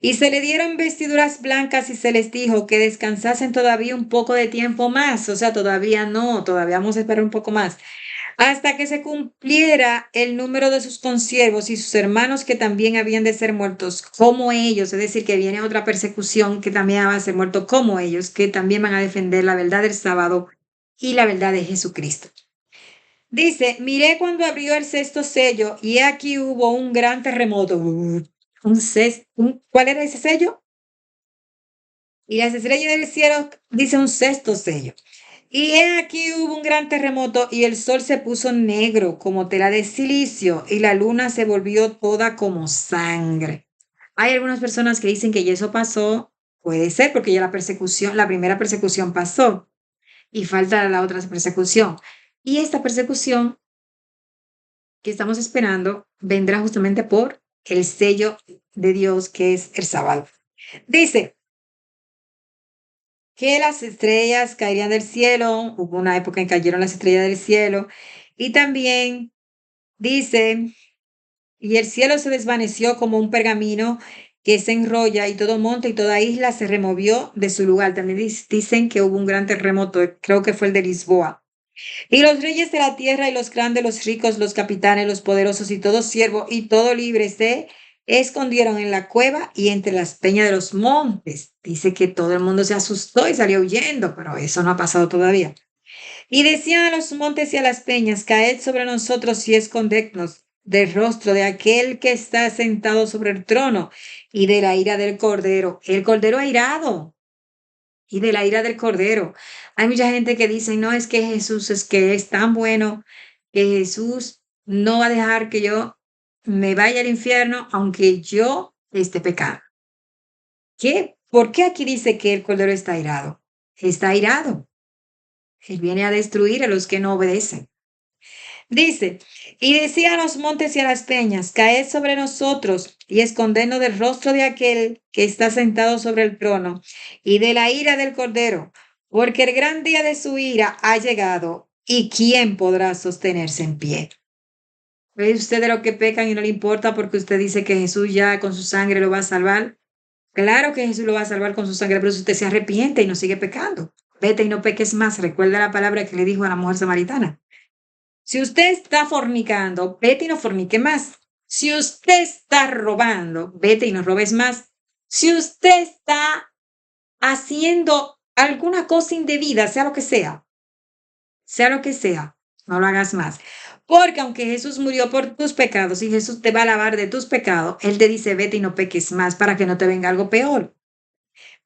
Y se le dieron vestiduras blancas y se les dijo que descansasen todavía un poco de tiempo más. O sea, todavía no, todavía vamos a esperar un poco más. Hasta que se cumpliera el número de sus consiervos y sus hermanos que también habían de ser muertos como ellos. Es decir, que viene otra persecución que también va a ser muerto como ellos, que también van a defender la verdad del sábado y la verdad de Jesucristo. Dice, miré cuando abrió el sexto sello y aquí hubo un gran terremoto. ¿Cuál era ese sello? Y las estrellas del cielo dice un sexto sello. Y he aquí hubo un gran terremoto y el sol se puso negro como tela de silicio y la luna se volvió toda como sangre. Hay algunas personas que dicen que ya eso pasó. Puede ser porque ya la persecución, la primera persecución pasó y falta la otra persecución. Y esta persecución que estamos esperando vendrá justamente por el sello de Dios que es el sábado. Dice que las estrellas caerían del cielo, hubo una época en que cayeron las estrellas del cielo, y también dice, y el cielo se desvaneció como un pergamino que se enrolla y todo monte y toda isla se removió de su lugar. También dicen que hubo un gran terremoto, creo que fue el de Lisboa. Y los reyes de la tierra y los grandes, los ricos, los capitanes, los poderosos y todo siervo y todo libre se escondieron en la cueva y entre las peñas de los montes. Dice que todo el mundo se asustó y salió huyendo, pero eso no ha pasado todavía. Y decían a los montes y a las peñas, caed sobre nosotros y escondednos del rostro de aquel que está sentado sobre el trono y de la ira del cordero. El cordero airado y de la ira del Cordero. Hay mucha gente que dice, no, es que Jesús es que es tan bueno que Jesús no va a dejar que yo me vaya al infierno aunque yo esté pecando. ¿Qué? ¿Por qué aquí dice que el Cordero está airado? Está airado. Él viene a destruir a los que no obedecen. Dice, y decía a los montes y a las peñas, caed sobre nosotros y escondednos del rostro de aquel que está sentado sobre el trono y de la ira del Cordero, porque el gran día de su ira ha llegado y ¿quién podrá sostenerse en pie? ¿Ve usted de lo que pecan y no le importa porque usted dice que Jesús ya con su sangre lo va a salvar? Claro que Jesús lo va a salvar con su sangre, pero si usted se arrepiente y no sigue pecando, vete y no peques más. Recuerda la palabra que le dijo a la mujer samaritana. Si usted está fornicando, vete y no fornique más. Si usted está robando, vete y no robes más. Si usted está haciendo alguna cosa indebida, sea lo que sea, no lo hagas más. Porque aunque Jesús murió por tus pecados y Jesús te va a lavar de tus pecados, Él te dice, vete y no peques más para que no te venga algo peor.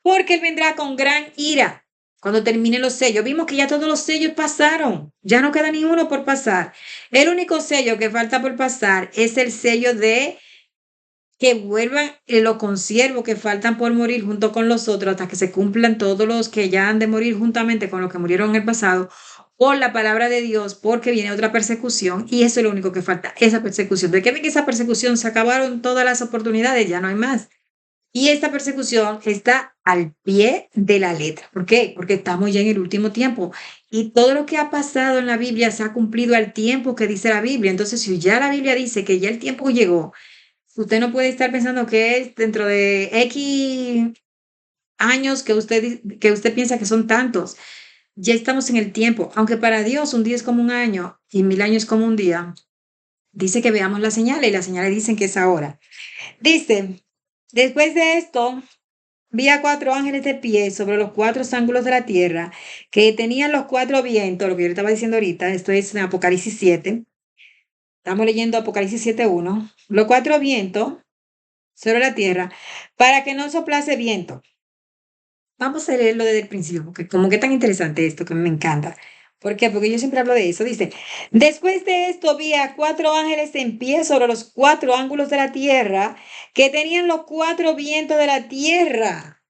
Porque Él vendrá con gran ira cuando terminen los sellos. Vimos que ya todos los sellos pasaron, ya no queda ni uno por pasar. El único sello que falta por pasar es el sello de que vuelvan los consiervos que faltan por morir junto con los otros hasta que se cumplan todos los que ya han de morir juntamente con los que murieron en el pasado por la palabra de Dios, porque viene otra persecución y eso es lo único que falta, esa persecución. ¿De qué ven que esa persecución? Se acabaron todas las oportunidades, ya no hay más. Y esta persecución está al pie de la letra. ¿Por qué? Porque estamos ya en el último tiempo y todo lo que ha pasado en la Biblia se ha cumplido al tiempo que dice la Biblia. Entonces, si ya la Biblia dice que ya el tiempo llegó, usted no puede estar pensando que es dentro de X años que usted piensa que son tantos. Ya estamos en el tiempo. Aunque para Dios un día es como un año y 1000 años como un día, dice que veamos las señales y las señales dicen que es ahora. Dice, después de esto, vi a 4 ángeles de pie sobre los 4 ángulos de la tierra, que tenían los 4 vientos, lo que yo le estaba diciendo ahorita, esto es en Apocalipsis 7. Estamos leyendo Apocalipsis 7:1. Los 4 vientos sobre la tierra, para que no soplase viento. Vamos a leerlo desde el principio, porque como que tan interesante esto que me encanta. ¿Por qué? Porque yo siempre hablo de eso. Dice, después de esto vi a 4 ángeles en pie sobre los 4 ángulos de la tierra, que tenían los 4 vientos de la tierra.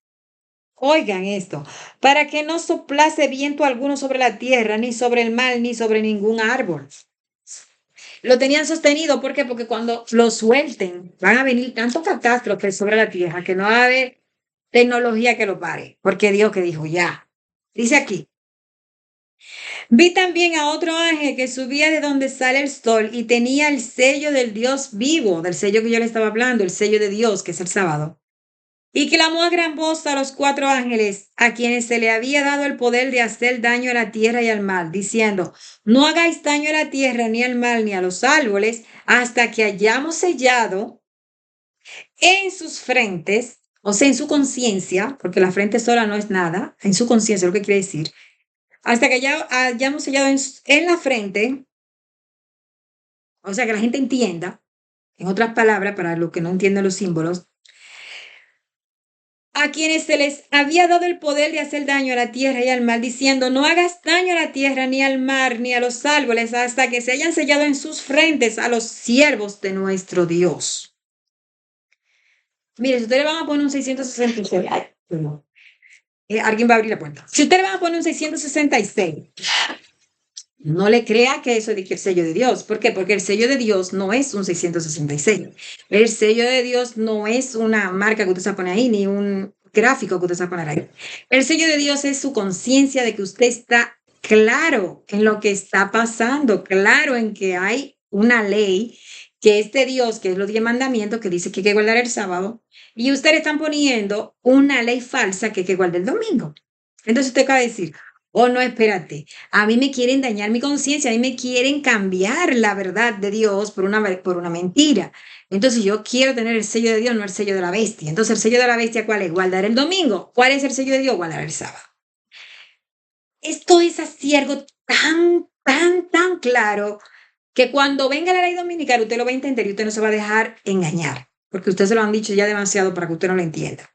Oigan esto, para que no soplase viento alguno sobre la tierra, ni sobre el mar, ni sobre ningún árbol. Lo tenían sostenido, ¿por qué? Porque cuando lo suelten, van a venir tantos catástrofes sobre la tierra que no va a haber tecnología que lo pare, porque Dios que dijo ya. Dice aquí, vi también a otro ángel que subía de donde sale el sol y tenía el sello del Dios vivo, del sello que yo le estaba hablando, el sello de Dios, que es el sábado. Y clamó a gran voz a los 4 ángeles, a quienes se le había dado el poder de hacer daño a la tierra y al mar, diciendo: no hagáis daño a la tierra, ni al mar, ni a los árboles, hasta que hayamos sellado en sus frentes, o sea, en su conciencia, porque la frente sola no es nada, en su conciencia, lo que quiere decir, hasta que ya hayamos sellado en la frente, o sea, que la gente entienda, en otras palabras, para los que no entienden los símbolos, a quienes se les había dado el poder de hacer daño a la tierra y al mar, diciendo: no hagas daño a la tierra, ni al mar, ni a los árboles, hasta que se hayan sellado en sus frentes a los siervos de nuestro Dios. Mire, si ustedes van a poner un 666, ay, perdón, alguien va a abrir la puerta. Si ustedes van a poner un 666, no le crea que eso es el sello de Dios. ¿Por qué? Porque el sello de Dios no es un 666. El sello de Dios no es una marca que usted se pone ahí, ni un gráfico que usted se va a poner ahí. El sello de Dios es su conciencia de que usted está claro en lo que está pasando, claro en que hay una ley, que es de Dios, que es los 10 mandamientos, que dice que hay que guardar el sábado, y ustedes están poniendo una ley falsa que hay que guardar el domingo. Entonces usted acaba de decir: oh, no, espérate, a mí me quieren dañar mi conciencia, a mí me quieren cambiar la verdad de Dios por una mentira. Entonces yo quiero tener el sello de Dios, no el sello de la bestia. Entonces el sello de la bestia, ¿cuál es? Guardar el domingo. ¿Cuál es el sello de Dios? Guardar el sábado. Esto es así algo tan claro que cuando venga la ley dominical usted lo va a entender y usted no se va a dejar engañar, porque usted se lo han dicho ya demasiado para que usted no lo entienda.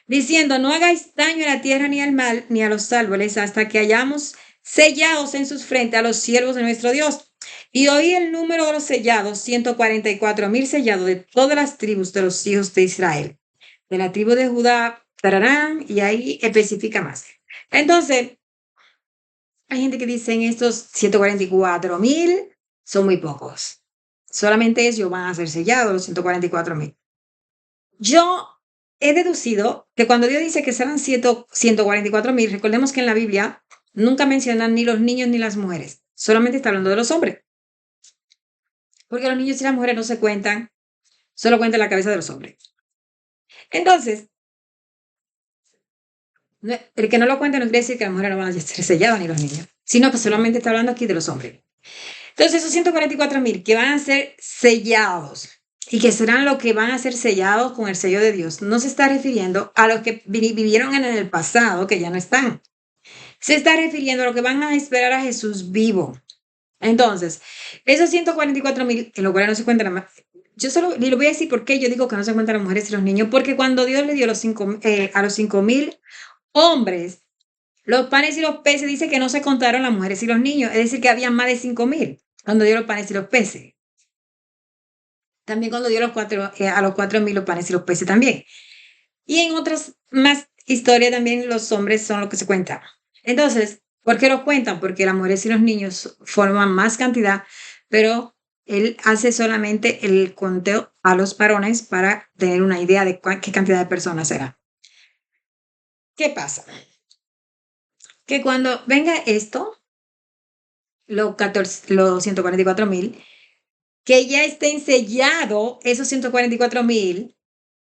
Diciendo: no hagáis daño a la tierra, ni al mar, ni a los árboles, hasta que hayamos sellados en sus frentes a los siervos de nuestro Dios. Y oí el número de los sellados: 144,000 sellados de todas las tribus de los hijos de Israel. De la tribu de Judá, tararán, y ahí especifica más. Entonces, hay gente que dice: estos 144,000 son muy pocos. Solamente ellos van a ser sellados, los 144,000. Yo he deducido que cuando Dios dice que serán 144,000, recordemos que en la Biblia nunca mencionan ni los niños ni las mujeres, solamente está hablando de los hombres, porque los niños y las mujeres no se cuentan, solo cuenta la cabeza de los hombres. Entonces, el que no lo cuenta no quiere decir que las mujeres no van a ser selladas ni los niños, sino que solamente está hablando aquí de los hombres. Entonces, esos 144,000 que van a ser sellados y que serán los que van a ser sellados con el sello de Dios, no se está refiriendo a los que vivieron en el pasado, que ya no están. Se está refiriendo a los que van a esperar a Jesús vivo. Entonces, esos 144,000, en lo cual no se cuentan más. Yo solo le voy a decir por qué yo digo que no se cuentan las mujeres y los niños, porque cuando Dios le dio a los 5,000 hombres los panes y los peces, dice que no se contaron las mujeres y los niños, es decir, que había más de 5,000 cuando dio los panes y los peces. También cuando dio a los 4,000 los panes y los peces también. Y en otras más historias también los hombres son los que se cuentan. Entonces, ¿por qué lo cuentan? Porque las mujeres y los niños forman más cantidad, pero él hace solamente el conteo a los varones para tener una idea de qué cantidad de personas será. ¿Qué pasa? Que cuando venga esto, los 144,000, que ya estén sellados esos 144,000,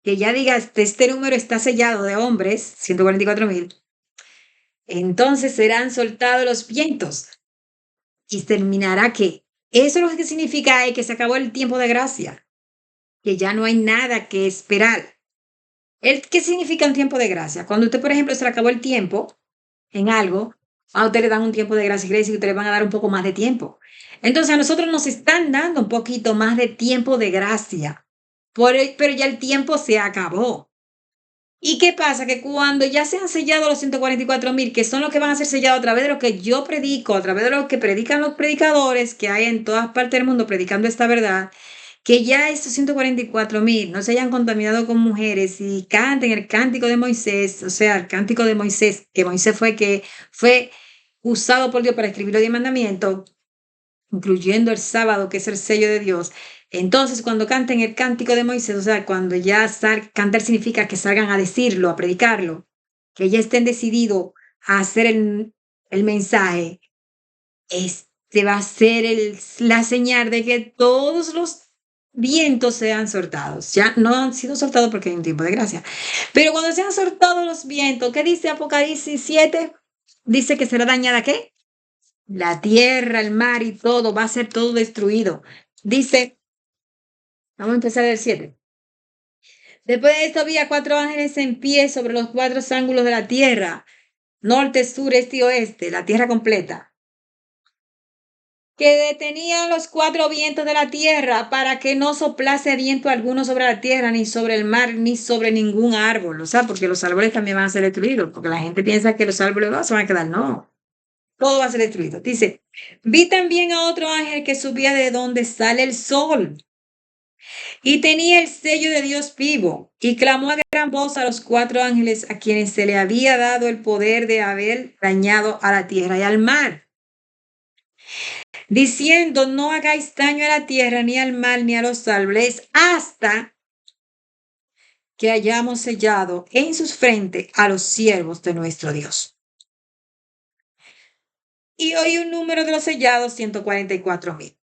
que ya digas, este número está sellado de hombres, 144,000, entonces serán soltados los vientos y terminará que eso lo que significa es que se acabó el tiempo de gracia, que ya no hay nada que esperar. ¿Qué significa un tiempo de gracia? Cuando usted, por ejemplo, se le acabó el tiempo en algo, a usted le dan un tiempo de gracia, quiere decir que usted le van a dar un poco más de tiempo. Entonces a nosotros nos están dando un poquito más de tiempo de gracia, pero ya el tiempo se acabó. ¿Y qué pasa? Que cuando ya se han sellado los 144,000, que son los que van a ser sellados a través de lo que yo predico, a través de lo que predican los predicadores que hay en todas partes del mundo predicando esta verdad, que ya estos 144,000 no se hayan contaminado con mujeres y canten el cántico de Moisés, o sea, el cántico de Moisés, que Moisés fue usado por Dios para escribir los 10 mandamientos, incluyendo el sábado, que es el sello de Dios. Entonces, cuando canten el cántico de Moisés, o sea, cuando ya cantar significa que salgan a decirlo, a predicarlo, que ya estén decididos a hacer el mensaje, este va a ser la señal de que todos los vientos sean soltados. Ya no han sido soltados porque hay un tiempo de gracia. Pero cuando sean soltados los vientos, ¿qué dice Apocalipsis 7? Dice que será dañada, ¿qué? La tierra, el mar y todo, va a ser todo destruido. Dice, vamos a empezar del 7. Después de esto había 4 ángeles en pie sobre los 4 ángulos de la tierra, norte, sur, este y oeste, la tierra completa, que detenían los 4 vientos de la tierra para que no soplase viento alguno sobre la tierra, ni sobre el mar, ni sobre ningún árbol. O sea, porque los árboles también van a ser destruidos, porque la gente piensa que los árboles no se van a quedar. No, todo va a ser destruido. Dice, vi también a otro ángel que subía de donde sale el sol y tenía el sello de Dios vivo y clamó a gran voz a los 4 ángeles a quienes se le había dado el poder de haber dañado a la tierra y al mar, diciendo, no hagáis daño a la tierra, ni al mar, ni a los árboles, hasta que hayamos sellado en sus frentes a los siervos de nuestro Dios. Y hoy un número de los sellados, 144,000.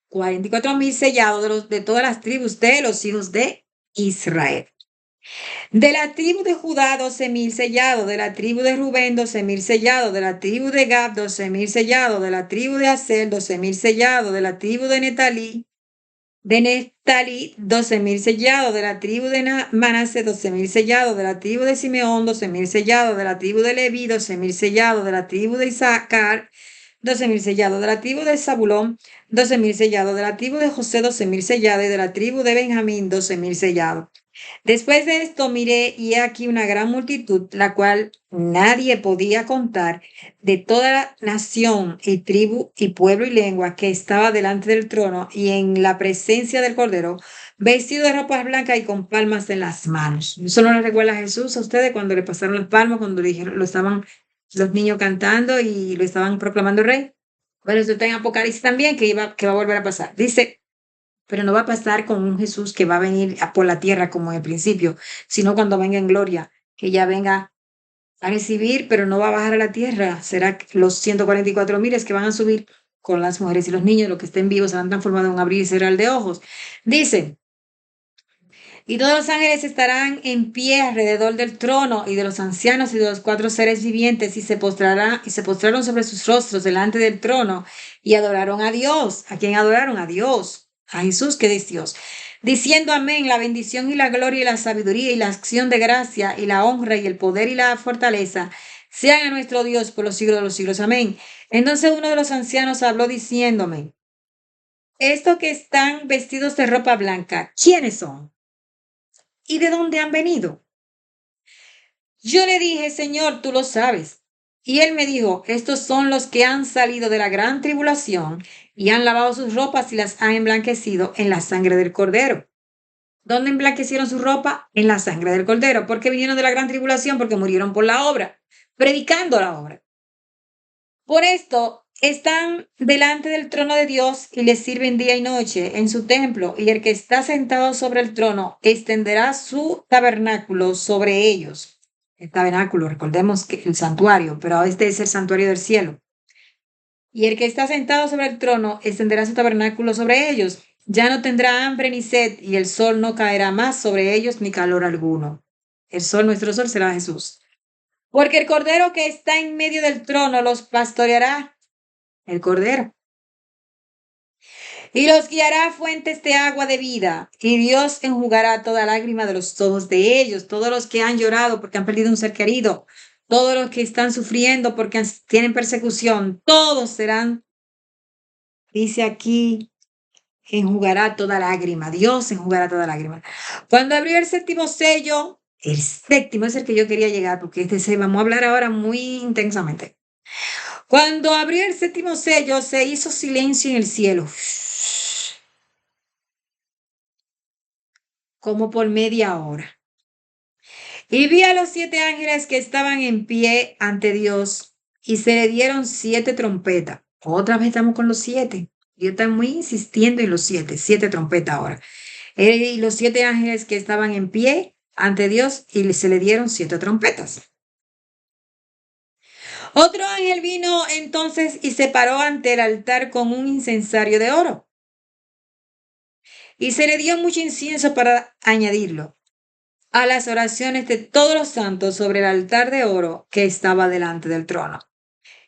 44,000 sellados de todas las tribus de los hijos de Israel. De la tribu de Judá, 12,000 sellados. De la tribu de Rubén, 12,000 sellados. De la tribu de Gad, 12,000 sellados. De la tribu de Aser, 12,000 sellados. De la tribu de Netalí, 12,000 sellados. De la tribu de Manasés, 12,000 sellados. De la tribu de Simeón, 12,000 sellados. De la tribu de Leví, 12,000 sellados. De la tribu de Isaacar, 12,000 sellados. De la tribu de Zabulón, 12,000 sellados. De la tribu de José, 12,000 sellados. Y de la tribu de Benjamín, 12,000 sellados. Después de esto miré y he aquí una gran multitud, la cual nadie podía contar, de toda la nación y tribu y pueblo y lengua que estaba delante del trono y en la presencia del Cordero, vestido de ropas blancas y con palmas en las manos. ¿Eso no le recuerda a Jesús a ustedes cuando le pasaron las palmas, cuando le dijeron, lo estaban los niños cantando y lo estaban proclamando rey? Bueno, eso está en Apocalipsis también, que va a volver a pasar. Dice, pero no va a pasar con un Jesús que va a venir por la tierra como en el principio, sino cuando venga en gloria, que ya venga a recibir, pero no va a bajar a la tierra. Será que los 144,000 que van a subir con las mujeres y los niños, los que estén vivos, se han transformado en un abrir y cerrar de ojos. Dice, y todos los ángeles estarán en pie alrededor del trono y de los ancianos y de los 4 seres vivientes y se postraron sobre sus rostros delante del trono y adoraron a Dios. ¿A quién adoraron? A Dios, a Jesús, que es Dios. Diciendo amén, la bendición y la gloria y la sabiduría y la acción de gracia y la honra y el poder y la fortaleza sean a nuestro Dios por los siglos de los siglos. Amén. Entonces uno de los ancianos habló diciéndome, estos que están vestidos de ropa blanca, ¿quiénes son? ¿Y de dónde han venido? Yo le dije, Señor, tú lo sabes. Y él me dijo, estos son los que han salido de la gran tribulación y han lavado sus ropas y las han emblanquecido en la sangre del Cordero. ¿Dónde emblanquecieron su ropa? En la sangre del Cordero. ¿Por qué vinieron de la gran tribulación? Porque murieron por la obra, predicando la obra. Por esto están delante del trono de Dios y les sirven día y noche en su templo, y el que está sentado sobre el trono extenderá su tabernáculo sobre ellos. El tabernáculo, recordemos que el santuario, pero este es el santuario del cielo. Y el que está sentado sobre el trono extenderá su tabernáculo sobre ellos. Ya no tendrá hambre ni sed, y el sol no caerá más sobre ellos ni calor alguno. El sol, nuestro sol, será Jesús. Porque el cordero que está en medio del trono los pastoreará, el cordero, y los guiará a fuentes de agua de vida, y Dios enjugará toda lágrima de los ojos de ellos, todos los que han llorado porque han perdido un ser querido, todos los que están sufriendo porque tienen persecución, todos serán, dice aquí, enjugará toda lágrima, Dios enjugará toda lágrima. Cuando abrió el séptimo sello, el séptimo es el que yo quería llegar, porque vamos a hablar ahora muy intensamente. Cuando abrió el séptimo sello, se hizo silencio en el cielo, como por media hora. Y vi a los 7 ángeles que estaban en pie ante Dios y se le dieron 7 trompetas. Otra vez estamos con los 7. Dios está muy insistiendo en los 7 trompetas ahora. Y los 7 ángeles que estaban en pie ante Dios y se le dieron 7 trompetas. Otro ángel vino entonces y se paró ante el altar con un incensario de oro Y se le dio mucho incienso para añadirlo a las oraciones de todos los santos sobre el altar de oro que estaba delante del trono.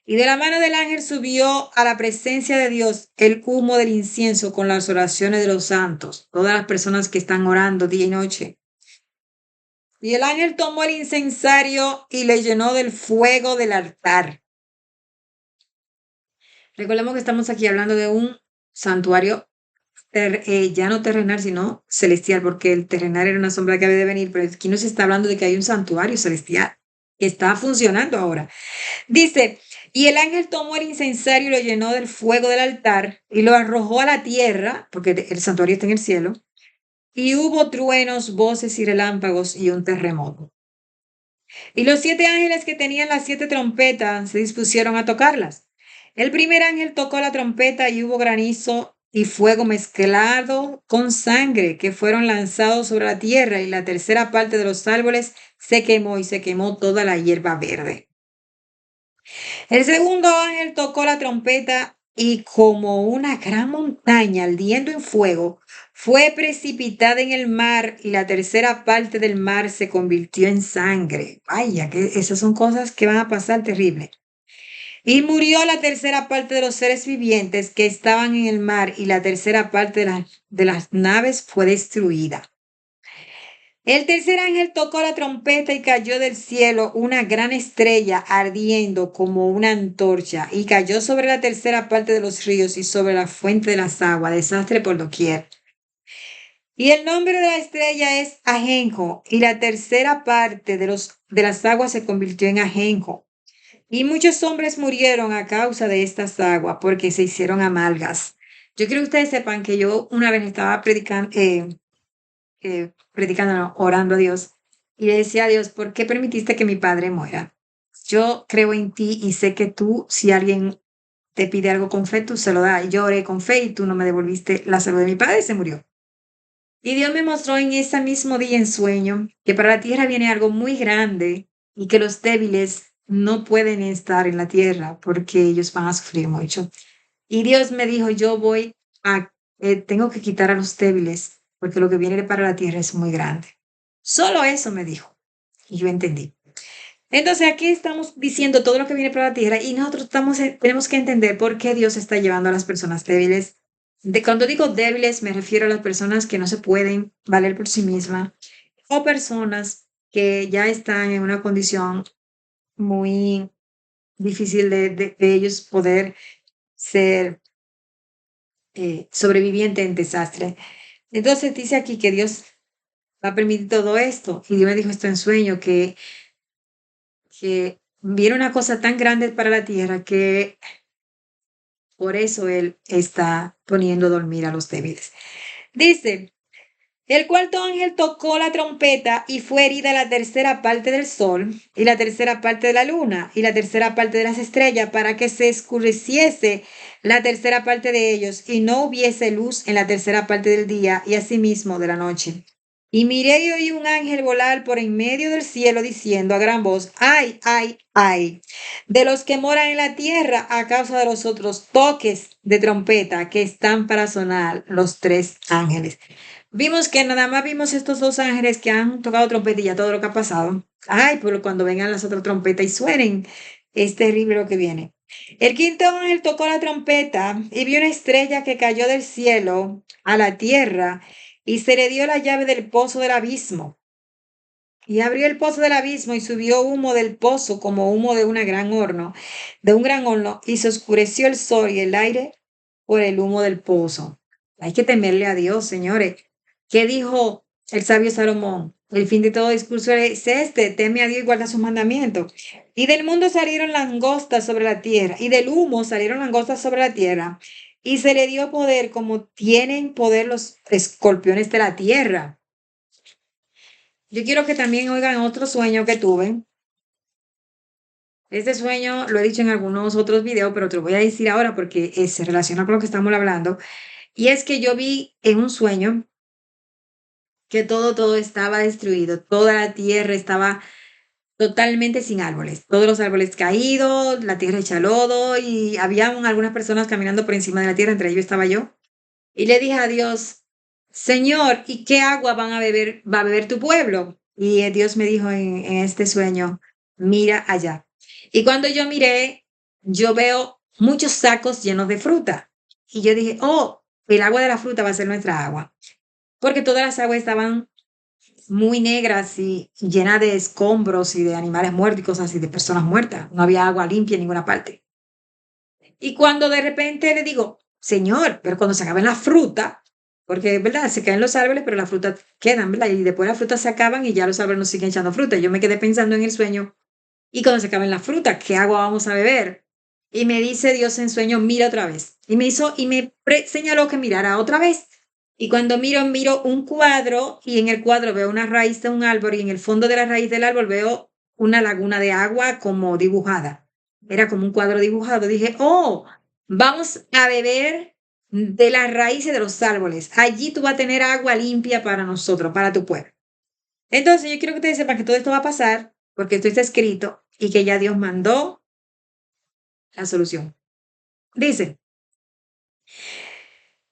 Y de la mano del ángel subió a la presencia de Dios el humo del incienso con las oraciones de los santos, todas las personas que están orando día y noche. Y el ángel tomó el incensario y le llenó del fuego del altar. Recordemos que estamos aquí hablando de un santuario ya no terrenal, sino celestial, porque el terrenal era una sombra que había de venir, pero aquí nos está hablando de que hay un santuario celestial que está funcionando ahora. Dice, y el ángel tomó el incensario y lo llenó del fuego del altar y lo arrojó a la tierra, porque el santuario está en el cielo, y hubo truenos, voces y relámpagos y un terremoto. Y los 7 ángeles que tenían las 7 trompetas se dispusieron a tocarlas. El primer ángel tocó la trompeta y hubo granizo y fuego mezclado con sangre que fueron lanzados sobre la tierra y la tercera parte de los árboles se quemó y se quemó toda la hierba verde. El segundo ángel tocó la trompeta y como una gran montaña ardiendo en fuego, fue precipitada en el mar y la tercera parte del mar se convirtió en sangre. Vaya, que esas son cosas que van a pasar terribles. Y murió la tercera parte de los seres vivientes que estaban en el mar y la tercera parte de las naves fue destruida. El tercer ángel tocó la trompeta y cayó del cielo una gran estrella ardiendo como una antorcha y cayó sobre la tercera parte de los ríos y sobre la fuente de las aguas, desastre por doquier. Y el nombre de la estrella es Ajenjo y la tercera parte de las aguas se convirtió en ajenjo. Y muchos hombres murieron a causa de estas aguas porque se hicieron amargas. Yo quiero que ustedes sepan que yo una vez estaba predicando, no, orando a Dios, y le decía a Dios, ¿por qué permitiste que mi padre muera? Yo creo en ti y sé que tú, si alguien te pide algo con fe, tú se lo das. Yo oré con fe y tú no me devolviste la salud de mi padre y se murió. Y Dios me mostró en ese mismo día en sueño que para la tierra viene algo muy grande y que los débiles no pueden estar en la tierra porque ellos van a sufrir mucho. Y Dios me dijo, tengo que quitar a los débiles porque lo que viene para la tierra es muy grande. Solo eso me dijo. Y yo entendí. Entonces aquí estamos diciendo todo lo que viene para la tierra y nosotros tenemos que entender por qué Dios está llevando a las personas débiles. Cuando digo débiles me refiero a las personas que no se pueden valer por sí mismas o personas que ya están en una condición muy difícil de ellos poder ser sobreviviente en desastre. Entonces dice aquí que Dios va a permitir todo esto. Y Dios me dijo esto en sueño, que viene una cosa tan grande para la tierra que por eso Él está poniendo a dormir a los débiles. Dice, el cuarto ángel tocó la trompeta y fue herida la tercera parte del sol y la tercera parte de la luna y la tercera parte de las estrellas para que se escureciese la tercera parte de ellos y no hubiese luz en la tercera parte del día y asimismo de la noche. Y miré y oí un ángel volar por en medio del cielo diciendo a gran voz, ay, ay, ay, de los que moran en la tierra a causa de los otros toques de trompeta que están para sonar los 3 ángeles. Vimos que nada más vimos estos 2 ángeles que han tocado trompetilla, todo lo que ha pasado. Ay, pero cuando vengan las otras trompetas y suenen, es terrible lo que viene. El quinto ángel tocó la trompeta y vio una estrella que cayó del cielo a la tierra y se le dio la llave del pozo del abismo. Y abrió el pozo del abismo y subió humo del pozo como humo de de un gran horno, y se oscureció el sol y el aire por el humo del pozo. Hay que temerle a Dios, señores. ¿Qué dijo el sabio Salomón? El fin de todo discurso es este, teme a Dios y guarda sus mandamientos. Y del mundo salieron langostas sobre la tierra, y del humo salieron langostas sobre la tierra, y se le dio poder como tienen poder los escorpiones de la tierra. Yo quiero que también oigan otro sueño que tuve. Este sueño lo he dicho en algunos otros videos, pero te lo voy a decir ahora porque se relaciona con lo que estamos hablando. Y es que yo vi en un sueño que todo estaba destruido, toda la tierra estaba totalmente sin árboles, todos los árboles caídos, la tierra hecha lodo y había algunas personas caminando por encima de la tierra, entre ellos estaba yo. Y le dije a Dios, Señor, ¿y qué agua va a beber tu pueblo? Y Dios me dijo en este sueño, mira allá. Y cuando yo miré, yo veo muchos sacos llenos de fruta. Y yo dije, oh, el agua de la fruta va a ser nuestra agua. Porque todas las aguas estaban muy negras y llenas de escombros y de animales muertos y cosas así, de personas muertas. No había agua limpia en ninguna parte. Y cuando de repente le digo, Señor, pero cuando se acaben las frutas, porque es verdad, se caen los árboles, pero las frutas quedan, ¿verdad? Y después las frutas se acaban y ya los árboles no siguen echando fruta. Yo me quedé pensando en el sueño, y cuando se acaben las frutas, ¿qué agua vamos a beber? Y me dice Dios en sueño, mira otra vez. Y me hizo, y me señaló que mirara otra vez. Y cuando miro un cuadro, y en el cuadro veo una raíz de un árbol, y en el fondo de la raíz del árbol veo una laguna de agua como dibujada. Era como un cuadro dibujado. Dije, oh, vamos a beber de las raíces de los árboles. Allí tú vas a tener agua limpia para nosotros, para tu pueblo. Entonces, yo quiero que ustedes sepan que todo esto va a pasar porque esto está escrito y que ya Dios mandó la solución. Dice,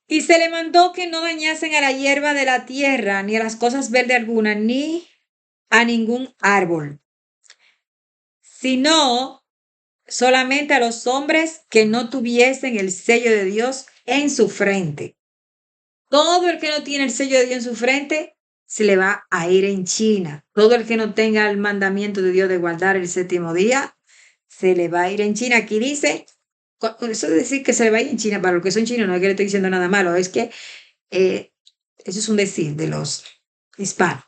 y se le mandó que no dañasen a la hierba de la tierra, ni a las cosas verdes algunas, ni a ningún árbol, sino solamente a los hombres que no tuviesen el sello de Dios en su frente. Todo el que no tiene el sello de Dios en su frente se le va a ir en China. Todo el que no tenga el mandamiento de Dios de guardar el séptimo día, se le va a ir en China. Aquí dice, eso de decir que se le va a ir en China, para los que son chinos, no es que le estoy diciendo nada malo, es que eso es un decir de los hispanos.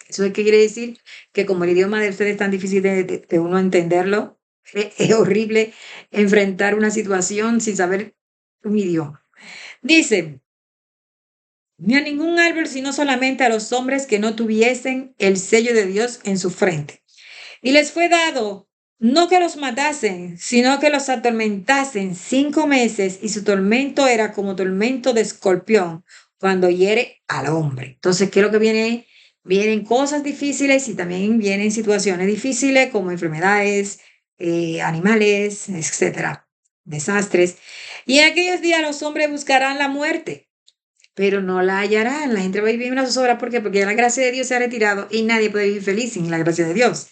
Eso es que quiere decir que como el idioma de ustedes es tan difícil de uno entenderlo, es horrible enfrentar una situación sin saber un idioma. Dice, ni a ningún árbol, sino solamente a los hombres que no tuviesen el sello de Dios en su frente. Y les fue dado no que los matasen, sino que los atormentasen 5 meses, y su tormento era como tormento de escorpión cuando hiere al hombre. Entonces, ¿qué es lo que viene? Vienen cosas difíciles y también vienen situaciones difíciles como enfermedades, animales, etcétera, desastres. Y en aquellos días los hombres buscarán la muerte, pero no la hallarán. La gente va a vivir una zozobra. ¿Por qué? Porque ya la gracia de Dios se ha retirado y nadie puede vivir feliz sin la gracia de Dios.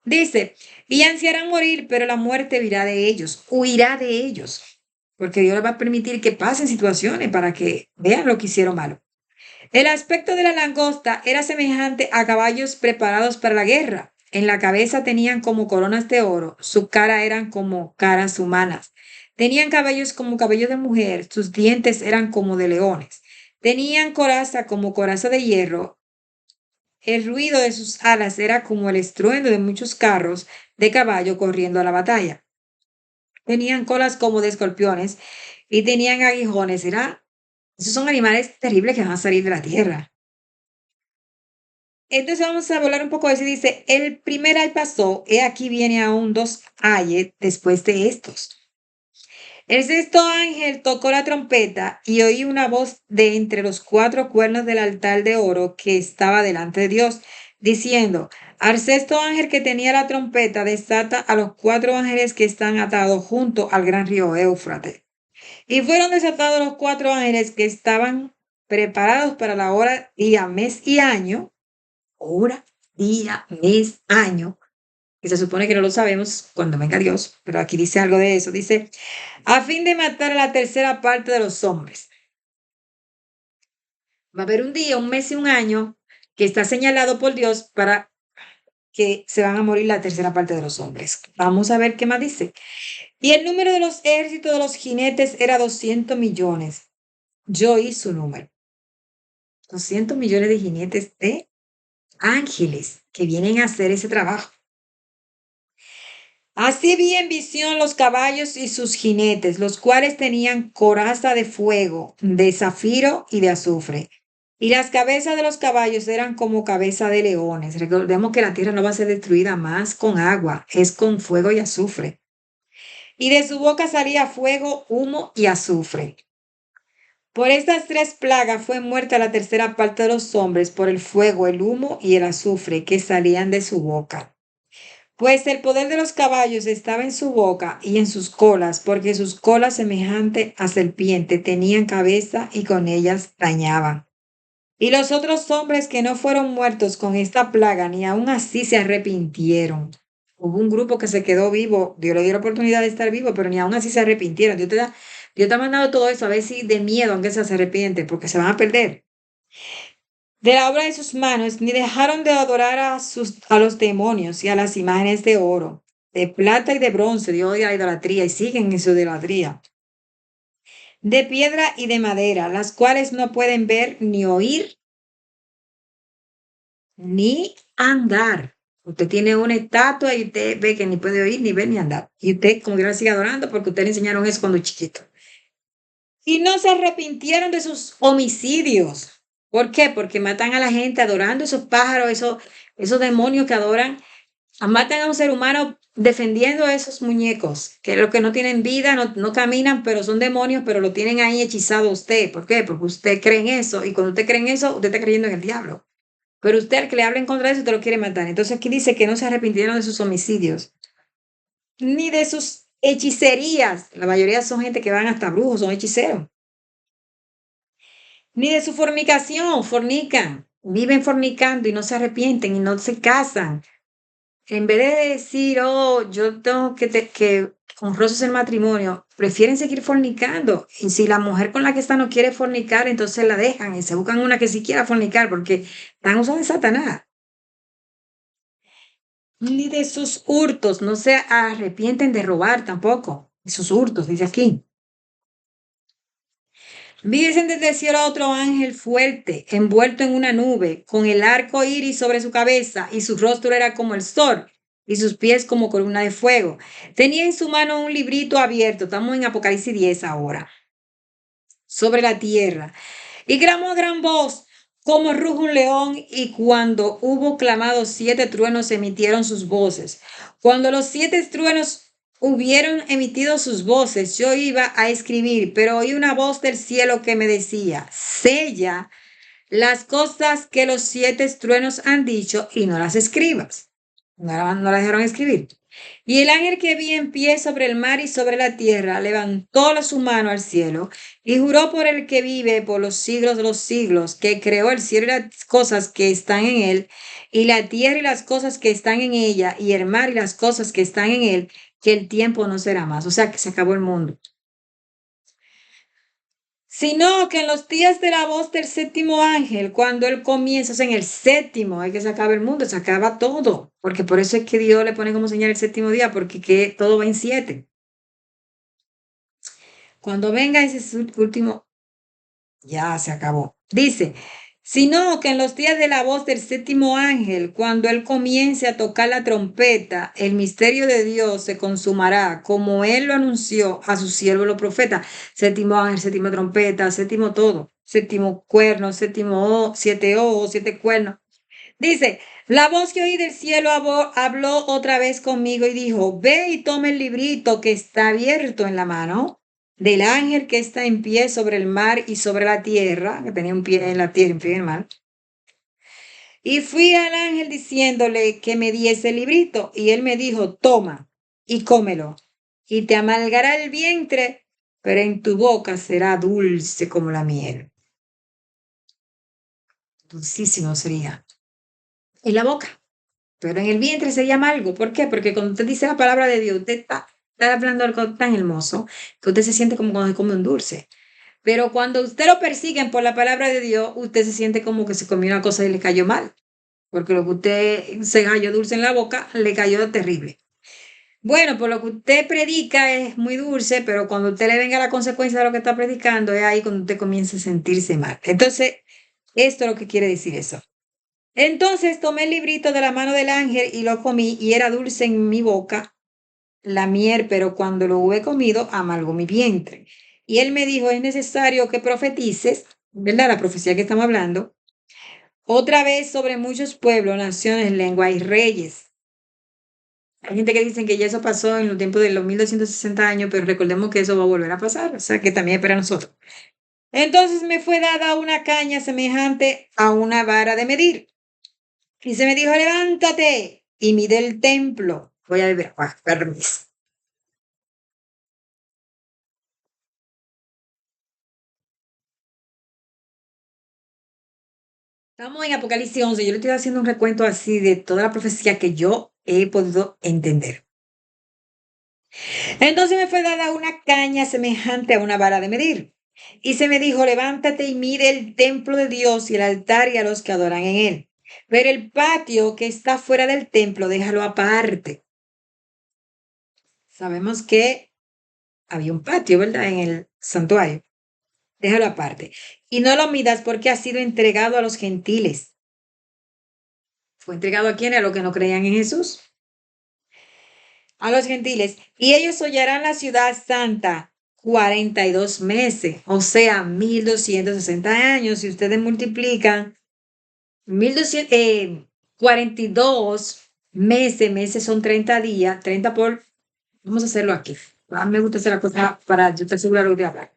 Dice, y ansiarán morir, pero la muerte virá de ellos, huirá de ellos, porque Dios les va a permitir que pasen situaciones para que vean lo que hicieron malo. El aspecto de la langosta era semejante a caballos preparados para la guerra. En la cabeza tenían como coronas de oro, su cara eran como caras humanas. Tenían cabellos como cabellos de mujer, sus dientes eran como de leones. Tenían coraza como coraza de hierro. El ruido de sus alas era como el estruendo de muchos carros de caballo corriendo a la batalla. Tenían colas como de escorpiones y tenían aguijones. Esos son animales terribles que van a salir de la tierra. Entonces vamos a hablar un poco de eso. Dice, el primer ay pasó, he aquí viene aún dos ayes después de estos. El sexto ángel tocó la trompeta y oí una voz de entre los cuatro cuernos del altar de oro que estaba delante de Dios, diciendo, al sexto ángel que tenía la trompeta, desata a los cuatro ángeles que están atados junto al gran río Éufrates. Y fueron desatados los cuatro ángeles que estaban preparados para la hora, día, mes y año, hora, día, mes, año, que se supone que no lo sabemos cuando venga Dios, pero aquí dice algo de eso. Dice, a fin de matar a la tercera parte de los hombres. Va a haber un día, un mes y un año que está señalado por Dios para que se van a morir la tercera parte de los hombres. Vamos a ver qué más dice. Y el número de los ejércitos de los jinetes era 200 millones. Yo oí su número. 200 millones de jinetes de ángeles que vienen a hacer ese trabajo. Así vi en visión los caballos y sus jinetes, los cuales tenían coraza de fuego, de zafiro y de azufre. Y las cabezas de los caballos eran como cabeza de leones. Recordemos que la tierra no va a ser destruida más con agua, es con fuego y azufre. Y de su boca salía fuego, humo y azufre. Por estas tres plagas fue muerta la tercera parte de los hombres por el fuego, el humo y el azufre que salían de su boca. Pues el poder de los caballos estaba en su boca y en sus colas, porque sus colas semejante a serpiente tenían cabeza y con ellas dañaban. Y los otros hombres que no fueron muertos con esta plaga, ni aun así se arrepintieron. Hubo un grupo que se quedó vivo, Dios le dio la oportunidad de estar vivo, pero ni aun así se arrepintieron. Dios te ha mandado todo eso a ver si de miedo, aunque se arrepiente, porque se van a perder de la obra de sus manos, ni dejaron de adorar a los demonios y a las imágenes de oro, de plata y de bronce, Dios odia la idolatría y siguen en su idolatría, de piedra y de madera, las cuales no pueden ver ni oír ni andar. Usted tiene una estatua y usted ve que ni puede oír, ni ver, ni andar. Y usted como que la sigue adorando porque usted le enseñaron eso cuando chiquito. Y no se arrepintieron de sus homicidios. ¿Por qué? Porque matan a la gente adorando esos pájaros, esos demonios que adoran. Matan a un ser humano defendiendo a esos muñecos, que los que no tienen vida, no caminan, pero son demonios, pero lo tienen ahí hechizado a usted. ¿Por qué? Porque usted cree en eso. Y cuando usted cree en eso, usted está creyendo en el diablo. Pero usted, al que le habla en contra de eso, te lo quiere matar. Entonces aquí dice que no se arrepintieron de sus homicidios, ni de sus hechicerías. La mayoría son gente que van hasta brujos, son hechiceros. Ni de su fornicación, fornican. Viven fornicando y no se arrepienten y no se casan. En vez de decir, oh, yo tengo que honroso el matrimonio, prefieren seguir fornicando. Y si la mujer con la que está no quiere fornicar, entonces la dejan y se buscan una que sí quiera fornicar porque están usando de Satanás. Ni de sus hurtos, no se arrepienten de robar tampoco. De sus hurtos, dice aquí. Vi desde el cielo a otro ángel fuerte, envuelto en una nube, con el arco iris sobre su cabeza, y su rostro era como el sol, y sus pies como columna de fuego. Tenía en su mano un librito abierto, estamos en Apocalipsis 10 ahora, sobre la tierra. Y clamó a gran voz, como ruge un león, y cuando hubo clamado, 7 truenos emitieron sus voces. Cuando los 7 truenos hubieron emitido sus voces, yo iba a escribir, pero oí una voz del cielo que me decía, sella las cosas que los 7 truenos han dicho y no las escribas. No las dejaron escribir. Y el ángel que vi en pie sobre el mar y sobre la tierra levantó su mano al cielo y juró por el que vive por los siglos de los siglos, que creó el cielo y las cosas que están en él, y la tierra y las cosas que están en ella, y el mar y las cosas que están en él, que el tiempo no será más. O sea, que se acabó el mundo. Sino que en los días de la voz del séptimo ángel, cuando él comienza, o sea, en el séptimo, hay que se acaba el mundo, se acaba todo, porque por eso es que Dios le pone como señal el séptimo día, porque que todo va en 7. Cuando venga ese último, ya se acabó. Dice, sino que en los días de la voz del séptimo ángel, cuando él comience a tocar la trompeta, el misterio de Dios se consumará, como él lo anunció a sus siervos los profetas. Séptimo ángel, séptima trompeta, séptimo todo, séptimo cuerno, séptimo 7 ojos, 7 cuernos. Dice, la voz que oí del cielo habló otra vez conmigo y dijo, ve y toma el librito que está abierto en la mano del ángel que está en pie sobre el mar y sobre la tierra, que tenía un pie en la tierra y un pie en el mar. Y fui al ángel diciéndole que me diese el librito y él me dijo, toma y cómelo y te amargará el vientre, pero en tu boca será dulce como la miel. Dulcísimo sería en la boca. Pero en el vientre sería amargo. ¿Por qué? Porque cuando usted dice la palabra de Dios, usted está hablando algo tan hermoso que usted se siente como cuando se come un dulce. Pero cuando usted lo persiguen por la palabra de Dios, usted se siente como que se comió una cosa y le cayó mal. Porque lo que usted se cayó dulce en la boca, le cayó terrible. Bueno, por lo que usted predica es muy dulce, pero cuando usted le venga la consecuencia de lo que está predicando, es ahí cuando usted comienza a sentirse mal. Entonces, esto es lo que quiere decir eso. Entonces tomé el librito de la mano del ángel y lo comí y era dulce en mi boca la miel, pero cuando lo hube comido amargó mi vientre. Y él me dijo, es necesario que profetices, ¿verdad? La profecía que estamos hablando, otra vez sobre muchos pueblos, naciones, lenguas y reyes. Hay gente que dice que ya eso pasó en los tiempos de los 1260 años, pero recordemos que eso va a volver a pasar, o sea que también es para nosotros. Entonces me fue dada una caña semejante a una vara de medir. Y se me dijo, levántate y mide el templo. Voy a beber agua, permiso. Estamos en Apocalipsis 11. Yo le estoy haciendo un recuento así de toda la profecía que yo he podido entender. Entonces me fue dada una caña semejante a una vara de medir. Y se me dijo, levántate y mide el templo de Dios y el altar y a los que adoran en él. Pero el patio que está fuera del templo, déjalo aparte. Sabemos que había un patio, ¿verdad? En el santuario. Déjalo aparte. Y no lo midas porque ha sido entregado a los gentiles. ¿Fue entregado a quién? A los que no creían en Jesús. A los gentiles. Y ellos hollarán la ciudad santa 42 meses, o sea, 1260 años. Si ustedes multiplican 1200, 42 meses, meses son 30 días, 30 por, vamos a hacerlo aquí. A mí me gusta hacer la cosa para yo estar segura de lo que voy a hablar.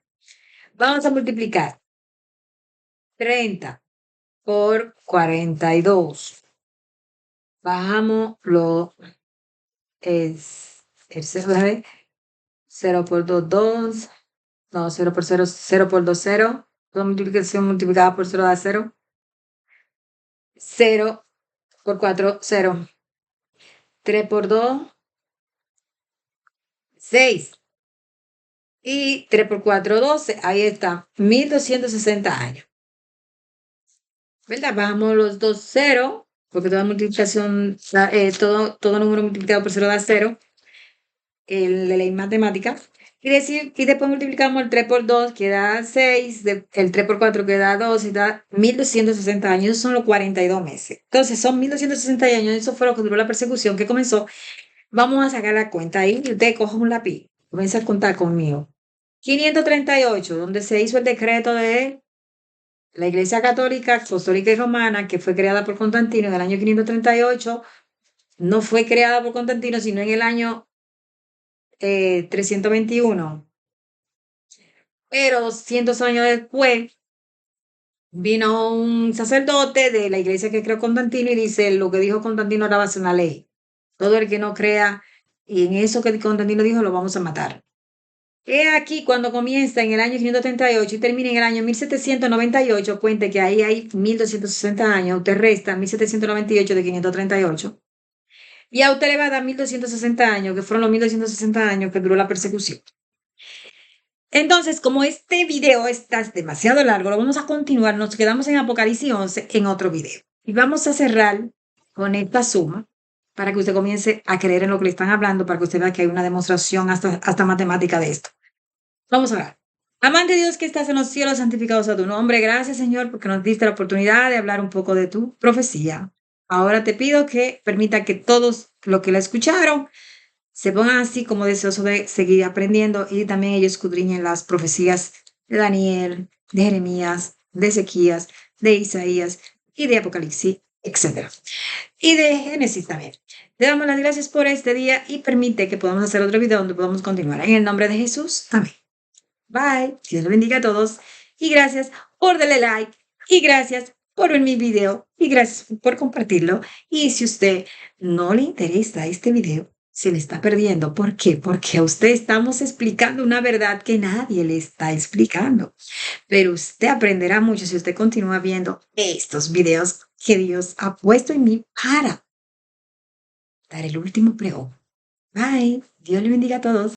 Vamos a multiplicar 30 por 42. Bajamos lo es el 0 por 2, 2. No, 0 por 0, 0 por 2, 0. Toda multiplicación multiplicada por 0 da 0. 0 por 4, 0. 3 por 2, 6. Y 3 por 4, 12. Ahí está, 1260 años. ¿Verdad? Bajamos los dos 0, porque toda multiplicación, todo número multiplicado por 0 da 0. La ley matemática. Y después multiplicamos el 3 por 2, que da 6, el 3 por 4, que da 2, y da 1260 años. Esos son los 42 meses. Entonces, son 1260 años. Eso fue lo que duró la persecución que comenzó. Vamos a sacar la cuenta ahí. Usted coja un lápiz. Comienza a contar conmigo. 538, donde se hizo el decreto de la Iglesia Católica, Apostólica y Romana, que fue creada por Constantino en el año 538. No fue creada por Constantino, sino en el año 321. Pero 200 años después vino un sacerdote de la iglesia que creó Constantino y dice, lo que dijo Constantino ahora va a ser una ley. Todo el que no crea y en eso que Constantino dijo lo vamos a matar. He aquí cuando comienza en el año 538 y termina en el año 1798, cuente que ahí hay 1260 años, usted resta 1798 de 538 y a usted le va a dar 1260 años, que fueron los 1260 años que duró la persecución. Entonces, como este video está demasiado largo, lo vamos a continuar. Nos quedamos en Apocalipsis 11 en otro video. Y vamos a cerrar con esta suma para que usted comience a creer en lo que le están hablando, para que usted vea que hay una demostración hasta matemática de esto. Vamos a ver. Amante Dios que estás en los cielos, santificado sea tu nombre. Gracias, Señor, porque nos diste la oportunidad de hablar un poco de tu profecía. Ahora te pido que permita que todos los que la escucharon se pongan así como deseosos de seguir aprendiendo y también ellos escudriñen las profecías de Daniel, de Jeremías, de Ezequías, de Isaías y de Apocalipsis, etc. Y de Génesis también. Te damos las gracias por este día y permite que podamos hacer otro video donde podamos continuar. En el nombre de Jesús, amén. Bye. Dios los bendiga a todos y gracias por darle like y gracias por ver mi video y gracias por compartirlo. Y si usted no le interesa este video, se le está perdiendo. ¿Por qué? Porque a usted estamos explicando una verdad que nadie le está explicando. Pero usted aprenderá mucho si usted continúa viendo estos videos que Dios ha puesto en mí para dar el último pregón. Bye. Dios le bendiga a todos.